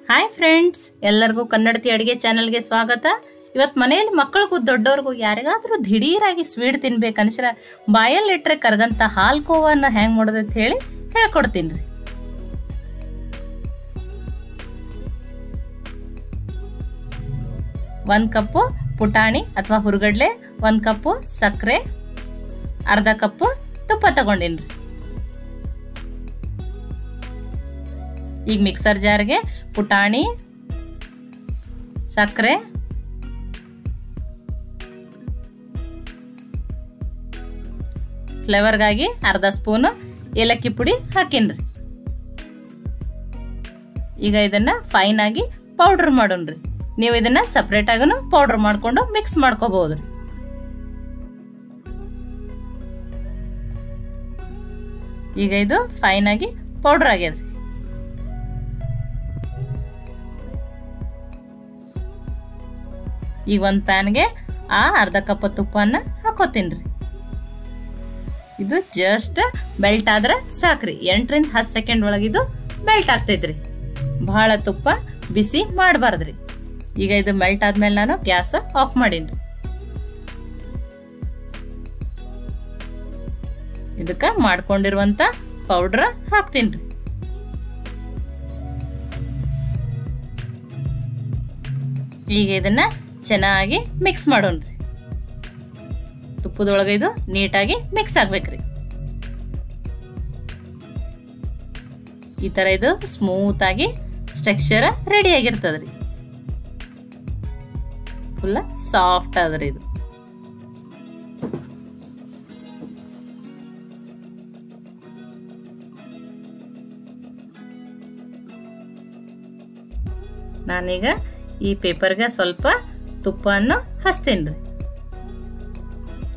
Hi friends, ಎಲ್ಲರಿಗೂ ಕನ್ನಡತಿ ಅಡುಗೆ ಚಾನಲ್ಗೆ ಸ್ವಾಗತ. ಇವತ್ತು ಮನೆಯಲ್ಲಿ ಮಕ್ಕಳಿಗೂ ದೊಡ್ಡವ್ರಿಗೂ ಯಾರಿಗಾದ್ರೂ ದಿಢೀರಾಗಿ ಸ್ವೀಟ್ ತಿನ್ಬೇಕು ಅನ್ಸ್ರ ಬಾಯಲ್ಲಿಟ್ರೆ ಕರಗಂತ ಹಾಲ್ಕೋವನ್ನ ಹೆಂಗ್ ಮಾಡೋದು ಅಂತ ಹೇಳಿ ಹೇಳ್ಕೊಡ್ತೀನಿ ರೀ. ಒಂದು ಕಪ್ಪು ಪುಟಾಣಿ ಅಥವಾ ಹುರುಗಡ್ಲೆ, 1 ಕಪ್ಪು ಸಕ್ಕರೆ, ಅರ್ಧ ಕಪ್ಪು ತುಪ್ಪ ತಗೊಂಡಿನಿ ರೀ. ಈಗ ಮಿಕ್ಸರ್ ಜಾರ್ಗೆ ಪುಟಾಣಿ, ಸಕ್ಕರೆ, ಫ್ಲೇವರ್ಗಾಗಿ ಅರ್ಧ ಸ್ಪೂನು ಏಲಕ್ಕಿ ಪುಡಿ ಹಾಕಿನ್ರಿ. ಈಗ ಇದನ್ನ ಫೈನ್ ಆಗಿ ಪೌಡರ್ ಮಾಡೋಣ್ರಿ. ನೀವು ಇದನ್ನ ಸಪ್ರೇಟ್ ಆಗನು ಪೌಡರ್ ಮಾಡ್ಕೊಂಡು ಮಿಕ್ಸ್ ಮಾಡ್ಕೋಬಹುದ್ರಿ. ಈಗ ಇದು ಫೈನ್ ಆಗಿ ಪೌಡರ್ ಆಗ್ಯದ್ರಿ. ಈಗ ಒಂದು ಪ್ಯಾನ್ಗೆ ಅರ್ಧ ಕಪ್ ತುಪ್ಪನ ಹಾಕೋತೀನಿ. ಇದು ಜಸ್ಟ್ ಮೆಲ್ಟ್ ಆದ್ರೆ ಸಾಕ್ರಿ. 8 ರಿಂದ 10 ಸೆಕೆಂಡ್ ಒಳಗಿದು ಮೆಲ್ಟ್ ಆಗ್ತೈತ್ರಿ. ಬಹಳ ತುಪ್ಪ ಬಿಸಿ ಮಾಡಬಾರ್ದ್ರಿ. ಈಗ ಇದು ಮೆಲ್ಟ್ ಆದ್ಮೇಲೆ ನಾನು ಗ್ಯಾಸ್ ಆಫ್ ಮಾಡೀನಿ. ಇದಕ್ಕೆ ಮಾಡ್ಕೊಂಡಿರುವಂತ ಪೌಡರ್ ಹಾಕ್ತೀನಿ. ಈಗ ಇದನ್ನ ಚೆನ್ನಾಗಿ ಮಿಕ್ಸ್ ಮಾಡೋಣ್ರಿ. ತುಪ್ಪದೊಳಗೆ ಇದು ನೀಟಾಗಿ ಮಿಕ್ಸ್ ಆಗ್ಬೇಕ್ರಿ. ಈ ತರ ಇದು ಸ್ಮೂತ್ ಆಗಿ ಸ್ಟ್ರಕ್ಚರ್ ರೆಡಿ ಆಗಿರ್ತದ್ರಿ. ಫುಲ್ ಸಾಫ್ಟ್ ಆದ್ರಿ ಇದು. ನಾನೀಗ ಈ ಪೇಪರ್ಗೆ ಸ್ವಲ್ಪ ತುಪ್ಪವನ್ನು ಹಚ್ತೀನಿ.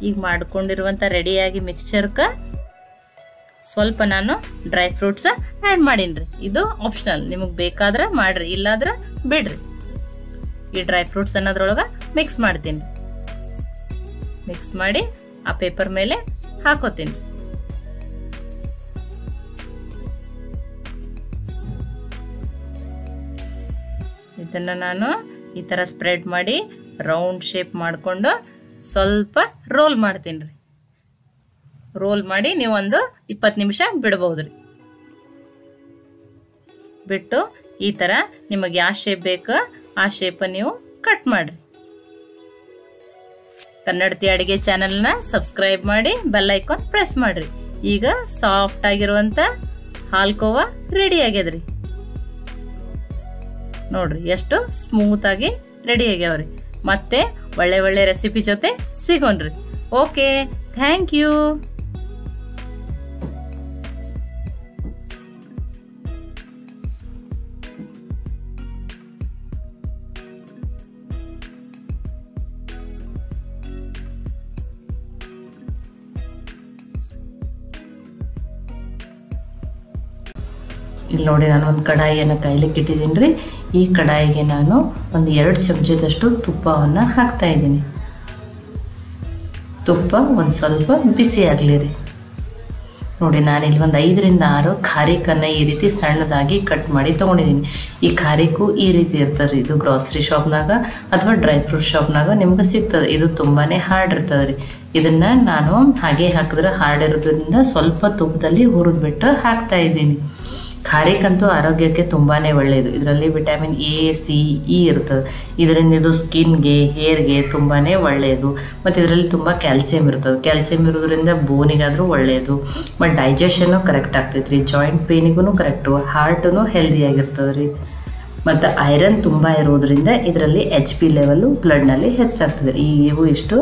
ಈಗ ಮಾಡ್ಕೊಂಡಿರುವಂತ ರೆಡಿಯಾಗಿ ಮಿಕ್ಸ್ಚರ್ಕ ಸ್ವಲ್ಪ ನಾನು ಡ್ರೈ ಫ್ರೂಟ್ಸ್ ಆ್ಯಡ್ ಮಾಡೀನಿ. ಇದು ಆಪ್ಷನಲ್, ನಿಮಗೆ ಬೇಕಾದ್ರೆ ಮಾಡ್ರಿ, ಇಲ್ಲಾದ್ರೆ ಬಿಡ್ರಿ. ಈ ಡ್ರೈ ಫ್ರೂಟ್ಸ್ ಅನ್ನೋದ್ರೊಳಗೆ ಮಿಕ್ಸ್ ಮಾಡ್ತೀನಿ. ಮಿಕ್ಸ್ ಮಾಡಿ ಆ ಪೇಪರ್ ಮೇಲೆ ಹಾಕೋತೀನಿ. ಇದನ್ನ ನಾನು ಈ ತರ ಸ್ಪ್ರೆಡ್ ಮಾಡಿ ರೌಂಡ್ ಶೇಪ್ ಮಾಡಿಕೊಂಡು ಸ್ವಲ್ಪ ರೋಲ್ ಮಾಡ್ತೀನಿ ರೀ. ರೋಲ್ ಮಾಡಿ ನೀವು ಒಂದು 20 ನಿಮಿಷ ಬಿಡಬಹುದ್ರಿ. ಬಿಟ್ಟು ಈ ತರ ನಿಮಗೆ ಯಾವ ಶೇಪ್ ಬೇಕು ಆ ಶೇಪ್ ನೀವು ಕಟ್ ಮಾಡ್ರಿ. ಕನ್ನಡತಿ ಅಡುಗೆ ಚಾನೆಲ್ನ ಸಬ್ಸ್ಕ್ರೈಬ್ ಮಾಡಿ ಬೆಲ್ ಐಕಾನ್ ಪ್ರೆಸ್ ಮಾಡ್ರಿ. ಈಗ ಸಾಫ್ಟ್ ಆಗಿರುವಂತ ಹಾಲ್ಕೋವಾ ರೆಡಿ ಆಗ್ಯದ್ರಿ. ನೋಡ್ರಿ ಎಷ್ಟು ಸ್ಮೂತ್ ಆಗಿ ರೆಡಿ ಆಗ್ಯಾವ್ರಿ. ಮತ್ತೆ ಒಳ್ಳೆ ರೆಸಿಪಿ ಜೊತೆ ಸಿಗೋಣ್ರಿ. Okay, thank you. ಇಲ್ಲಿ ನೋಡಿ, ನಾನು ಒಂದು ಕಡಾಯಿಯನ್ನು ಕಾಯ್ಲಿಕ್ಕೆ ಇಟ್ಟಿದ್ದೀನಿ ರೀ. ಈ ಕಡಾಯಿಗೆ ನಾನು ಒಂದು 2 ಚಮಚದಷ್ಟು ತುಪ್ಪವನ್ನು ಹಾಕ್ತಾ ಇದ್ದೀನಿ. ತುಪ್ಪ ಒಂದು ಸ್ವಲ್ಪ ಬಿಸಿ ಆಗಲಿ ರೀ. ನೋಡಿ, ನಾನಿಲ್ಲಿ ಒಂದು 5 ರಿಂದ 6 ಖಾರಿಕನ್ನು ಈ ರೀತಿ ಸಣ್ಣದಾಗಿ ಕಟ್ ಮಾಡಿ ತೊಗೊಂಡಿದ್ದೀನಿ. ಈ ಖಾರಿಕು ಈ ರೀತಿ ಇರ್ತದೆ ರೀ. ಇದು ಗ್ರಾಸರಿ ಶಾಪ್ನಾಗ ಅಥವಾ ಡ್ರೈ ಫ್ರೂಟ್ ಶಾಪ್ನಾಗ ನಿಮ್ಗೆ ಸಿಗ್ತದೆ. ಇದು ತುಂಬಾ ಹಾರ್ಡ್ ಇರ್ತದೆ ರೀ. ಇದನ್ನು ನಾನು ಹಾಗೆ ಹಾಕಿದ್ರೆ ಹಾರ್ಡ್ ಇರೋದ್ರಿಂದ ಸ್ವಲ್ಪ ತುಪ್ಪದಲ್ಲಿ ಹುರಿದ್ಬಿಟ್ಟು ಹಾಕ್ತಾ ಇದ್ದೀನಿ. ಖಾರಿಕಂತೂ ಆರೋಗ್ಯಕ್ಕೆ ತುಂಬಾ ಒಳ್ಳೆಯದು. ಇದರಲ್ಲಿ ವಿಟಮಿನ್ ಎ, ಸಿ, ಇ ಇರ್ತದೆ. ಇದರಿಂದ ಇದು ಸ್ಕಿನ್ಗೆ, ಹೇರ್ಗೆ ತುಂಬಾ ಒಳ್ಳೆಯದು. ಮತ್ತು ಇದರಲ್ಲಿ ತುಂಬ ಕ್ಯಾಲ್ಸಿಯಂ ಇರ್ತದೆ. ಕ್ಯಾಲ್ಸಿಯಂ ಇರೋದ್ರಿಂದ ಬೋನಿಗಾದರೂ ಒಳ್ಳೆಯದು. ಮತ್ತು ಡೈಜೆಷನ್ನು ಕರೆಕ್ಟ್ ಆಗ್ತೈತೆ ರೀ. Joint ಪೇನಿಗೂ correct. ಹಾರ್ಟೂ ಹೆಲ್ದಿಯಾಗಿರ್ತದೆ ರೀ. ಮತ್ತು ಐರನ್ ತುಂಬ ಇರೋದ್ರಿಂದ ಇದರಲ್ಲಿ HP ಲೆವೆಲ್ಲು ಬ್ಲಡ್ನಲ್ಲಿ ಹೆಚ್ಚಾಗ್ತದೆ. ಇವು ಇಷ್ಟು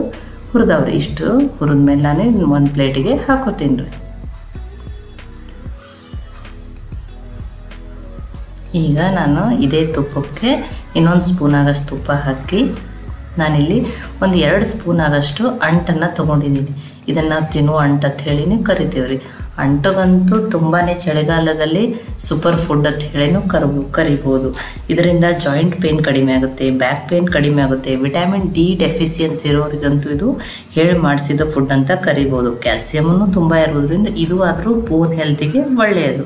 ಹುರಿದವ್ರಿ. ಇಷ್ಟು ಹುರಿದ್ಮೇಲೆ ನಾನು ಒಂದು ಪ್ಲೇಟಿಗೆ ಹಾಕೋತೀನಿ ರೀ. ಈಗ ನಾನು ಇದೇ ತುಪ್ಪಕ್ಕೆ ಇನ್ನೊಂದು ಸ್ಪೂನ್ ಆಗಷ್ಟು ತುಪ್ಪ ಹಾಕಿ ನಾನಿಲ್ಲಿ ಒಂದು 2 ಸ್ಪೂನ್ ಆಗಷ್ಟು ಅಂಟನ್ನು ತೊಗೊಂಡಿದ್ದೀನಿ. ಇದನ್ನು ತಿನ್ನುವ ಅಂಟು ಅಂತ ಹೇಳಿನೇ ಕರಿತೀವಿ ರೀ. ಅಂಟಗಂತೂ ತುಂಬಾ ಚಳಿಗಾಲದಲ್ಲಿ ಸೂಪರ್ ಫುಡ್ ಅಂತ ಹೇಳಿನೂ ಕರಿಬೋದು. ಇದರಿಂದ ಜಾಯಿಂಟ್ ಪೇನ್ ಕಡಿಮೆ ಆಗುತ್ತೆ, ಬ್ಯಾಕ್ ಪೇನ್ ಕಡಿಮೆ ಆಗುತ್ತೆ. ವಿಟಮಿನ್ ಡಿ ಡೆಫಿಷಿಯನ್ಸಿ ಇರೋರಿಗಂತೂ ಇದು ಹೇಳಿ ಮಾಡಿಸಿದ ಫುಡ್ ಅಂತ ಕರಿಬೋದು. ಕ್ಯಾಲ್ಸಿಯಮನ್ನು ತುಂಬ ಇರೋದ್ರಿಂದ ಇದು ಆದರೂ ಬೋನ್ ಹೆಲ್ತಿಗೆ ಒಳ್ಳೆಯದು.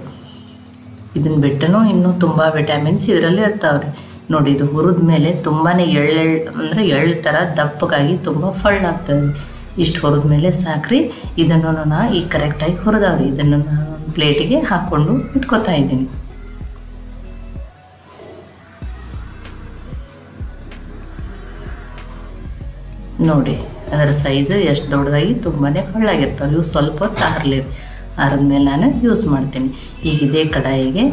ಇದನ್ನು ಬಿಟ್ಟನು ಇನ್ನೂ ತುಂಬ ವಿಟಮಿನ್ಸ್ ಇದರಲ್ಲಿ ಇರ್ತಾವ್ರಿ ನೋಡಿ. ಇದು ಹುರಿದ ಮೇಲೆ ತುಂಬಾ ಅಂದರೆ ಎಳ್ಳು ಥರ ದಪ್ಪಗಾಗಿ ತುಂಬ ಫಳ್ಳಾಗ್ತದೆ. ಇಷ್ಟು ಹುರಿದ ಮೇಲೆ ಸಾಕ್ರಿ. ಇದನ್ನು ನಾನು ಈಗ ಕರೆಕ್ಟಾಗಿ ಹುರಿದವ್ರಿ. ಇದನ್ನು ನಾನು ಪ್ಲೇಟಿಗೆ ಹಾಕ್ಕೊಂಡು ಇಟ್ಕೊತಾ ಇದ್ದೀನಿ. ನೋಡಿ ಅದರ ಸೈಜು ಎಷ್ಟು ದೊಡ್ಡದಾಗಿ ತುಂಬಾ ಫಳ್ಳಾಗಿರ್ತಾವೆ. ಇವು ಸ್ವಲ್ಪ ಹೊತ್ತು ಆರಿದ್ಮೇಲೆ ನಾನು ಯೂಸ್ ಮಾಡ್ತೀನಿ. ಈಗ ಇದೇ ಕಡಾಯಿಗೆ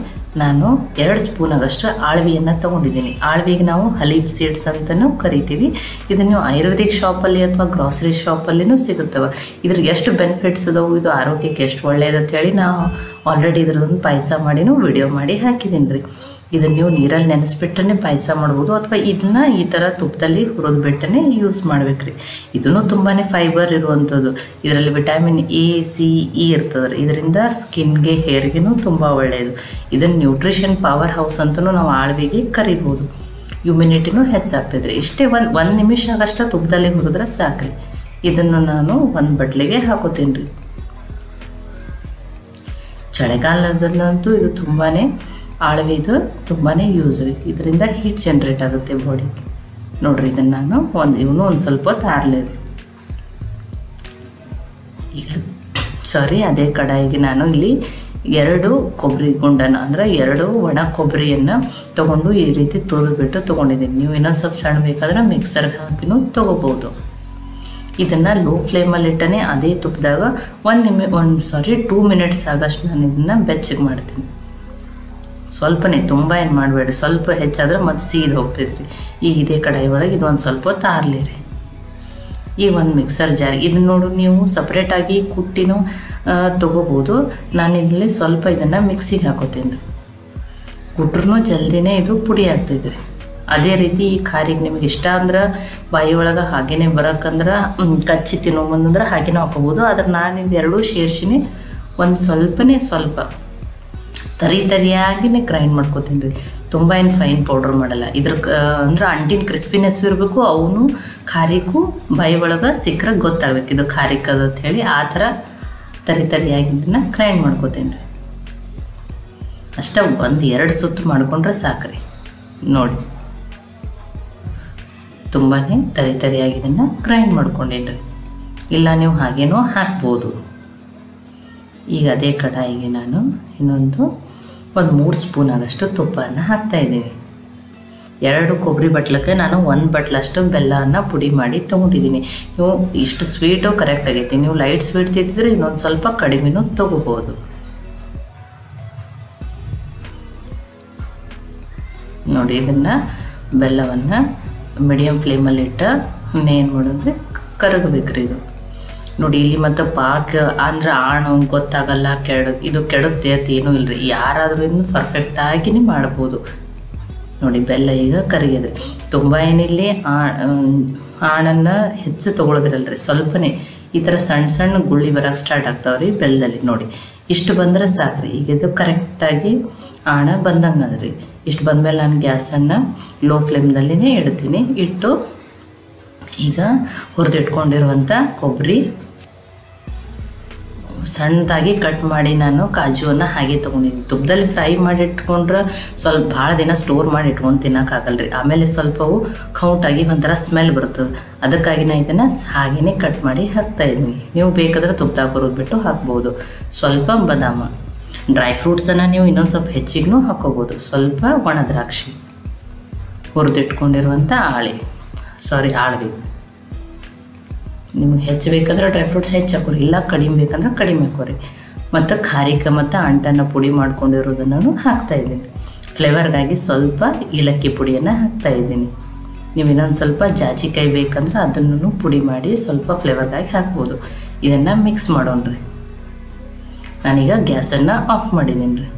ನಾನು 2 ಸ್ಪೂನಾಗಷ್ಟು ಆಳ್ವಿಯನ್ನು ತೊಗೊಂಡಿದ್ದೀನಿ. ಆಳ್ವಿಗೆ ನಾವು ಹಲೀಬ್ ಸೀಡ್ಸ್ ಅಂತಲೂ ಕರಿತೀವಿ. ಇದನ್ನು ನೀವು ಆಯುರ್ವೇದಿಕ್ ಶಾಪಲ್ಲಿ ಅಥವಾ ಗ್ರಾಸರಿ ಶಾಪಲ್ಲಿನೂ ಸಿಗುತ್ತವೆ. ಇದ್ರಿಗೆ ಎಷ್ಟು ಬೆನಿಫಿಟ್ಸ್ ಅದಾವು, ಇದು ಆರೋಗ್ಯಕ್ಕೆ ಎಷ್ಟು ಒಳ್ಳೆಯದು ಅಂತೇಳಿ ನಾವು ಆಲ್ರೆಡಿ ಇದ್ರದೊಂದು ಪಾಯಸ ಮಾಡಿನೂ ವಿಡಿಯೋ ಮಾಡಿ ಹಾಕಿದ್ದೀನಿ ರೀ. ಇದನ್ನು ನೀವು ನೀರಲ್ಲಿ ನೆನೆಸ್ಬಿಟ್ಟೇ ಪಾಯಸ ಮಾಡ್ಬೋದು, ಅಥವಾ ಇದನ್ನ ಈ ಥರ ತುಪ್ಪದಲ್ಲಿ ಹುರಿದು ಬಿಟ್ಟೇ ಯೂಸ್ ಮಾಡ್ಬೇಕ್ರಿ. ಇದೂ ತುಂಬಾ ಫೈಬರ್ ಇರುವಂಥದ್ದು. ಇದರಲ್ಲಿ ವಿಟಮಿನ್ ಎ, ಸಿ, ಇ ಇರ್ತದೆ. ಇದರಿಂದ ಸ್ಕಿನ್ಗೆ, ಹೇರ್ಗೆನೂ ತುಂಬ ಒಳ್ಳೆಯದು. ಇದನ್ನು ನ್ಯೂಟ್ರಿಷನ್ ಪವರ್ ಹೌಸ್ ಅಂತಲೂ ನಾವು ಆಳ್ವಿಗೆ ಕರಿಬೋದು. ಇಮ್ಯುನಿಟಿನೂ ಹೆಚ್ಚಾಗ್ತೈತ್ರಿ. ಇಷ್ಟೇ ಒಂದು ನಿಮಿಷ ಆಗಷ್ಟ ತುಪ್ಪದಲ್ಲಿ ಹುರಿದ್ರೆ ಸಾಕ್ರಿ. ಇದನ್ನು ನಾನು ಒಂದು ಬಟ್ಲಿಗೆ ಹಾಕೋತೀನಿ ರೀ. ಚಳಿಗಾಲದಲ್ಲಂತೂ ಇದು ತುಂಬಾ ಆಳ್ವಿದು ತುಂಬಾ ಯೂಸ್ ರೀ. ಇದರಿಂದ ಹೀಟ್ ಜನ್ರೇಟ್ ಆಗುತ್ತೆ ಬಾಡಿ. ನೋಡಿರಿ ಇದನ್ನು ನಾನು ಇವನು ಒಂದು ಸ್ವಲ್ಪ ಹೊತ್ತು ಆರಲೇರಿ. ಈಗ ಅದೇ ಕಡಾಯಿಗೆ ನಾನು ಇಲ್ಲಿ 2 ಕೊಬ್ಬರಿ ಗುಂಡನ್ನು ಅಂದರೆ 2 ಒಣ ಕೊಬ್ಬರಿಯನ್ನು ತೊಗೊಂಡು ಈ ರೀತಿ ತುರಿದ್ಬಿಟ್ಟು ತೊಗೊಂಡಿದ್ದೀನಿ. ನೀವು ಇನ್ನೊಂದು ಸ್ವಲ್ಪ ಸಣ್ಣ ಬೇಕಾದ್ರೆ ಮಿಕ್ಸರ್ಗೆ ಹಾಕಿನೂ ತೊಗೋಬೋದು. ಇದನ್ನು ಲೋ ಫ್ಲೇಮಲ್ಲಿ ಇಟ್ಟನೆ ಅದೇ ತುಪ್ಪದಾಗ 2 ಮಿನಿಟ್ಸ್ ಆಗಷ್ಟು ನಾನು ಇದನ್ನು ಬೆಚ್ಚಗೆ ಮಾಡ್ತೀನಿ. ಸ್ವಲ್ಪನೇ, ತುಂಬ ಏನು ಮಾಡಬೇಡಿ. ಸ್ವಲ್ಪ ಹೆಚ್ಚಾದ್ರೆ ಮತ್ತು ಸೀದು ಹೋಗ್ತೈತ್ರಿ. ಈಗ ಇದೇ ಕಡಾಯಿ ಒಳಗೆ ಇದು ಒಂದು ಸ್ವಲ್ಪ ಹೊತ್ತು ಆರ್ಲಿರಿ. ಈಗ ಒಂದು ಮಿಕ್ಸರ್ ಜಾರ್ ಇದನ್ನು ನೋಡು, ನೀವು ಸಪ್ರೇಟಾಗಿ ಕುಟ್ಟಿನೂ ತೊಗೋಬೋದು. ನಾನು ಇಲ್ಲಿ ಸ್ವಲ್ಪ ಇದನ್ನು ಮಿಕ್ಸಿಗೆ ಹಾಕೋತೀನಿ. ಕುಟ್ರೂ ಜಲ್ದಿನೇ ಇದು ಪುಡಿ ಆಗ್ತೈತ್ರಿ. ಅದೇ ರೀತಿ ಈ ಖಾರಿಗೆ ನಿಮಗೆ ಇಷ್ಟ ಅಂದ್ರೆ ಬಾಯಿ ಒಳಗೆ ಹಾಗೇ ಬರೋಕ್ಕಂದ್ರೆ ಕಚ್ಚಿ ತಿನ್ನೋಬಂದ್ರೆ ಹಾಗೇನೂ ಹಾಕೋಬೋದು. ಆದ್ರೆ ನಾನು ಇದು 2 ಸೇರಿಸಿನಿ ಒಂದು ಸ್ವಲ್ಪ ತರಿಯಾಗಿನೇ ಗ್ರೈಂಡ್ ಮಾಡ್ಕೋತೀನಿ ರೀ. ತುಂಬ ಏನು ಫೈನ್ ಪೌಡ್ರ್ ಮಾಡಲ್ಲ. ಅಂದ್ರೆ ಅಂಟಿನ ಕ್ರಿಸ್ಪಿನೆಸ್ ಇರಬೇಕು. ಅವನು ಖಾರಿಗೂ ಬಾಯಿ ಒಳಗೆ ಸಿಕ್ಕರೆ ಗೊತ್ತಾಗಬೇಕು ಇದು ಖಾರಿಕದ ಅಂಥೇಳಿ. ಆ ಥರ ತರಿಯಾಗಿ ಇದನ್ನು ಗ್ರೈಂಡ್ ಮಾಡ್ಕೋತೀನಿ ರೀ. ಅಷ್ಟೇ 1-2 ಸುತ್ತು ಮಾಡ್ಕೊಂಡ್ರೆ ಸಾಕ್ರಿ. ನೋಡಿ ತುಂಬಾ ತರಿಯಾಗಿ ಇದನ್ನು ಗ್ರೈಂಡ್ ಮಾಡ್ಕೊಂಡೇನಿ ರೀ. ಇಲ್ಲ ನೀವು ಹಾಗೇನೂ ಹಾಕ್ಬೋದು. ಈಗ ಅದೇ ಕಡಾಯಿಗೆ ನಾನು ಇನ್ನೊಂದು 3 ಸ್ಪೂನ್ ಆಗಷ್ಟು ತುಪ್ಪವನ್ನು ಹಾಕ್ತಾಯಿದ್ದೀನಿ. 2 ಕೊಬ್ಬರಿ ಬಟ್ಲಕ್ಕೆ ನಾನು 1 ಬಟ್ಲಷ್ಟು ಬೆಲ್ಲವನ್ನು ಪುಡಿ ಮಾಡಿ ತೊಗೊಂಡಿದ್ದೀನಿ. ನೀವು ಇಷ್ಟು ಸ್ವೀಟು ಕರೆಕ್ಟ್ ಆಗೈತಿ. ನೀವು ಲೈಟ್ ಸ್ವೀಟ್ ತಿಂತಿದ್ರೆ ಇನ್ನೊಂದು ಸ್ವಲ್ಪ ಕಡಿಮೆನೂ ತೊಗೋಬೋದು. ನೋಡಿ ಇದನ್ನು ಬೆಲ್ಲವನ್ನು ಮೀಡಿಯಮ್ ಫ್ಲೇಮಲ್ಲಿ ಇಟ್ಟು ಏನು ಮಾಡಿದ್ರೆ ಕರಗಬೇಕ್ರಿ. ಇದು ನೋಡಿ ಇಲ್ಲಿ ಮತ್ತು ಪಾಕ ಅಂದ್ರೆ ಆಣು ಗೊತ್ತಾಗಲ್ಲ, ಇದು ಕೆಡುತ್ತೆ ಅಂತ ಏನೂ ಇಲ್ಲ ರೀ. ಯಾರಾದರೂ ಇದನ್ನು ಪರ್ಫೆಕ್ಟಾಗಿನೇ ಮಾಡ್ಬೋದು. ನೋಡಿ ಬೆಲ್ಲ ಈಗ ಕರಗಿದೆ. ತುಂಬ ಏನಿಲ್ಲಿ ಆಣನ್ನು ಹೆಚ್ಚು ತೊಗೊಳೋದಿರಲ್ರಿ, ಸ್ವಲ್ಪನೇ ಈ ಥರ ಸಣ್ಣ ಗುಳ್ಳಿ ಬರೋಕ್ಕೆ ಸ್ಟಾರ್ಟ್ ಆಗ್ತಾವ್ರಿ ಬೆಲ್ಲದಲ್ಲಿ. ನೋಡಿ ಇಷ್ಟು ಬಂದರೆ ಸಾಕ್ರಿ. ಈಗ ಇದು ಕರೆಕ್ಟಾಗಿ ಆಣ ಬಂದಂಗೆ ಅದ್ರಿ. ಇಷ್ಟು ಬಂದಮೇಲೆ ನಾನು ಗ್ಯಾಸನ್ನು ಲೋ ಫ್ಲೇಮ್ದಲ್ಲಿನೇ ಇಡ್ತೀನಿ. ಇಟ್ಟು ಈಗ ಹುರಿದಿಟ್ಕೊಂಡಿರುವಂಥ ಕೊಬ್ಬರಿ ಸಣ್ಣದಾಗಿ ಕಟ್ ಮಾಡಿ ನಾನು ಕಾಜುವನ್ನು ಹಾಗೆ ತೊಗೊಂಡಿದ್ದೀನಿ. ತುಪ್ಪದಲ್ಲಿ ಫ್ರೈ ಮಾಡಿ ಇಟ್ಕೊಂಡ್ರೆ ಸ್ವಲ್ಪ ಭಾಳ ದಿನ ಸ್ಟೋರ್ ಮಾಡಿ ಇಟ್ಕೊಂಡು ತಿನ್ನೋಕ್ಕಾಗಲ್ಲ ರೀ. ಆಮೇಲೆ ಸ್ವಲ್ಪವು ಕೌಟಾಗಿ ಒಂಥರ ಸ್ಮೆಲ್ ಬರ್ತದೆ. ಅದಕ್ಕಾಗಿ ನಾನು ಇದನ್ನು ಹಾಗೆಯೇ ಕಟ್ ಮಾಡಿ ಹಾಕ್ತಾಯಿದ್ದೀನಿ. ನೀವು ಬೇಕಾದ್ರೆ ತುಪ್ಪದಾಗ ಹುರಿದ್ಬಿಟ್ಟು ಹಾಕ್ಬೋದು. ಸ್ವಲ್ಪ ಬಾದಾಮ, ಡ್ರೈ ಫ್ರೂಟ್ಸನ್ನು ನೀವು ಇನ್ನೊಂದು ಸ್ವಲ್ಪ ಹೆಚ್ಚಿಗೂ ಹಾಕೋಬೋದು. ಸ್ವಲ್ಪ ಒಣ ದ್ರಾಕ್ಷಿ, ಹುರಿದಿಟ್ಕೊಂಡಿರುವಂಥ ಆಳ್ವಿ. ನಿಮ್ಗೆ ಹೆಚ್ಚು ಬೇಕಂದ್ರೆ ಡ್ರೈ ಫ್ರೂಟ್ಸ್ ಹೆಚ್ಚು ಹಾಕೋರಿ, ಇಲ್ಲ ಕಡಿಮೆ ಬೇಕಂದ್ರೆ ಕಡಿಮೆ ಹಾಕೋರಿ. ಮತ್ತು ಖಾರಿಕ ಮತ್ತು ಅಂಟನ್ನು ಪುಡಿ ಮಾಡ್ಕೊಂಡಿರೋದನ್ನು ಹಾಕ್ತಾಯಿದ್ದೀನಿ. ಫ್ಲೇವರ್ಗಾಗಿ ಸ್ವಲ್ಪ ಏಲಕ್ಕಿ ಪುಡಿಯನ್ನು ಹಾಕ್ತಾಯಿದ್ದೀನಿ. ನೀವು ಇನ್ನೊಂದು ಸ್ವಲ್ಪ ಜಾಜಿಕಾಯಿ ಬೇಕಂದ್ರೆ ಅದನ್ನು ಪುಡಿ ಮಾಡಿ ಸ್ವಲ್ಪ ಫ್ಲೇವರ್ಗಾಗಿ ಹಾಕ್ಬೋದು. ಇದನ್ನು ಮಿಕ್ಸ್ ಮಾಡೋಣ್ರಿ. ನಾನೀಗ ಗ್ಯಾಸನ್ನು ಆಫ್ ಮಾಡಿದ್ದೀನಿ ರೀ.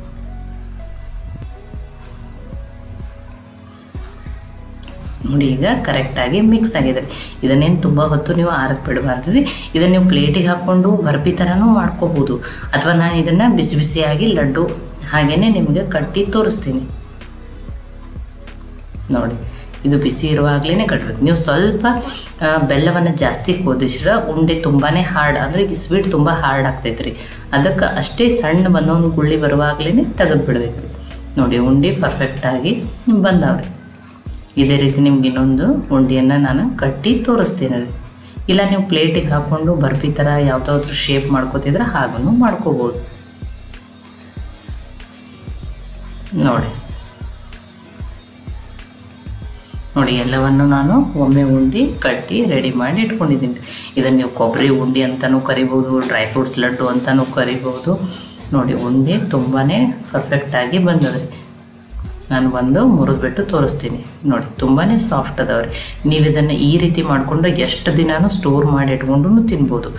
ನೋಡಿ ಈಗ ಕರೆಕ್ಟಾಗಿ ಮಿಕ್ಸ್ ಆಗಿದೆ. ಇದನ್ನೇನು ತುಂಬ ಹೊತ್ತು ನೀವು ಆರಕ್ಕೆ ಬಿಡಬಾರ್ದು ರೀ. ಇದನ್ನು ನೀವು ಪ್ಲೇಟಿಗೆ ಹಾಕ್ಕೊಂಡು ಬರ್ಫಿ ಥರನೂ ಮಾಡ್ಕೋಬೋದು. ಅಥವಾ ನಾನು ಇದನ್ನು ಬಿಸಿಯಾಗಿ ಲಡ್ಡು ಹಾಗೆಯೇ ನಿಮಗೆ ಕಟ್ಟಿ ತೋರಿಸ್ತೀನಿ. ನೋಡಿ ಇದು ಬಿಸಿ ಇರುವಾಗಲೇ ಕಟ್ಟಬೇಕು. ನೀವು ಸ್ವಲ್ಪ ಬೆಲ್ಲವನ್ನು ಜಾಸ್ತಿ ಕುದಿಸ್ರೆ ಉಂಡೆ ತುಂಬಾ ಹಾರ್ಡ್, ಅಂದರೆ ಈ ಸ್ವೀಟ್ ತುಂಬ ಹಾರ್ಡ್ ಆಗ್ತೈತೆ ರೀ. ಅದಕ್ಕೆ ಅಷ್ಟೇ ಸಣ್ಣ ಬಂದೊಂದು ಗುಳ್ಳಿ ಬರುವಾಗಲೇ ತೆಗೆದು ಬಿಡಬೇಕು ರೀ. ನೋಡಿ ಉಂಡೆ ಪರ್ಫೆಕ್ಟಾಗಿ ಬಂದವ್ರಿ. ಇದೇ ರೀತಿ ನಿಮ್ಗೆ ಇನ್ನೊಂದು ಉಂಡೆಯನ್ನು ನಾನು ಕಟ್ಟಿ ತೋರಿಸ್ತೀನಿ ರೀ. ಇಲ್ಲ ನೀವು ಪ್ಲೇಟಿಗೆ ಹಾಕ್ಕೊಂಡು ಬರ್ಫಿ ಥರ ಯಾವುದಾದ್ರೂ ಶೇಪ್ ಮಾಡ್ಕೋತಿದ್ರೆ ಹಾಗೂ ಮಾಡ್ಕೋಬೋದು. ನೋಡಿ ಎಲ್ಲವನ್ನು ನಾನು ಒಮ್ಮೆ ಉಂಡೆ ಕಟ್ಟಿ ರೆಡಿ ಮಾಡಿ ಇಟ್ಕೊಂಡಿದ್ದೀನಿ. ಇದನ್ನು ನೀವು ಕೊಬ್ಬರಿ ಉಂಡೆ ಅಂತಲೂ ಕರಿಬೋದು, ಡ್ರೈ ಫ್ರೂಟ್ಸ್ ಲಡ್ಡು ಅಂತಲೂ ಕರಿಬೋದು. ನೋಡಿ ಉಂಡೆ ತುಂಬಾ ಪರ್ಫೆಕ್ಟಾಗಿ ಬಂದದ್ರಿ. ನಾನು ಒಂದು ಮುರಿದ್ಬಿಟ್ಟು ತೋರಿಸ್ತೀನಿ. ನೋಡಿ ತುಂಬಾ ಸಾಫ್ಟ್ ಅದಾವ್ರಿ. ನೀವು ಇದನ್ನು ಈ ರೀತಿ ಮಾಡಿಕೊಂಡ್ರೆ ಎಷ್ಟು ದಿನಾನು ಸ್ಟೋರ್ ಮಾಡಿ ಇಟ್ಕೊಂಡು ತಿನ್ಬೋದು.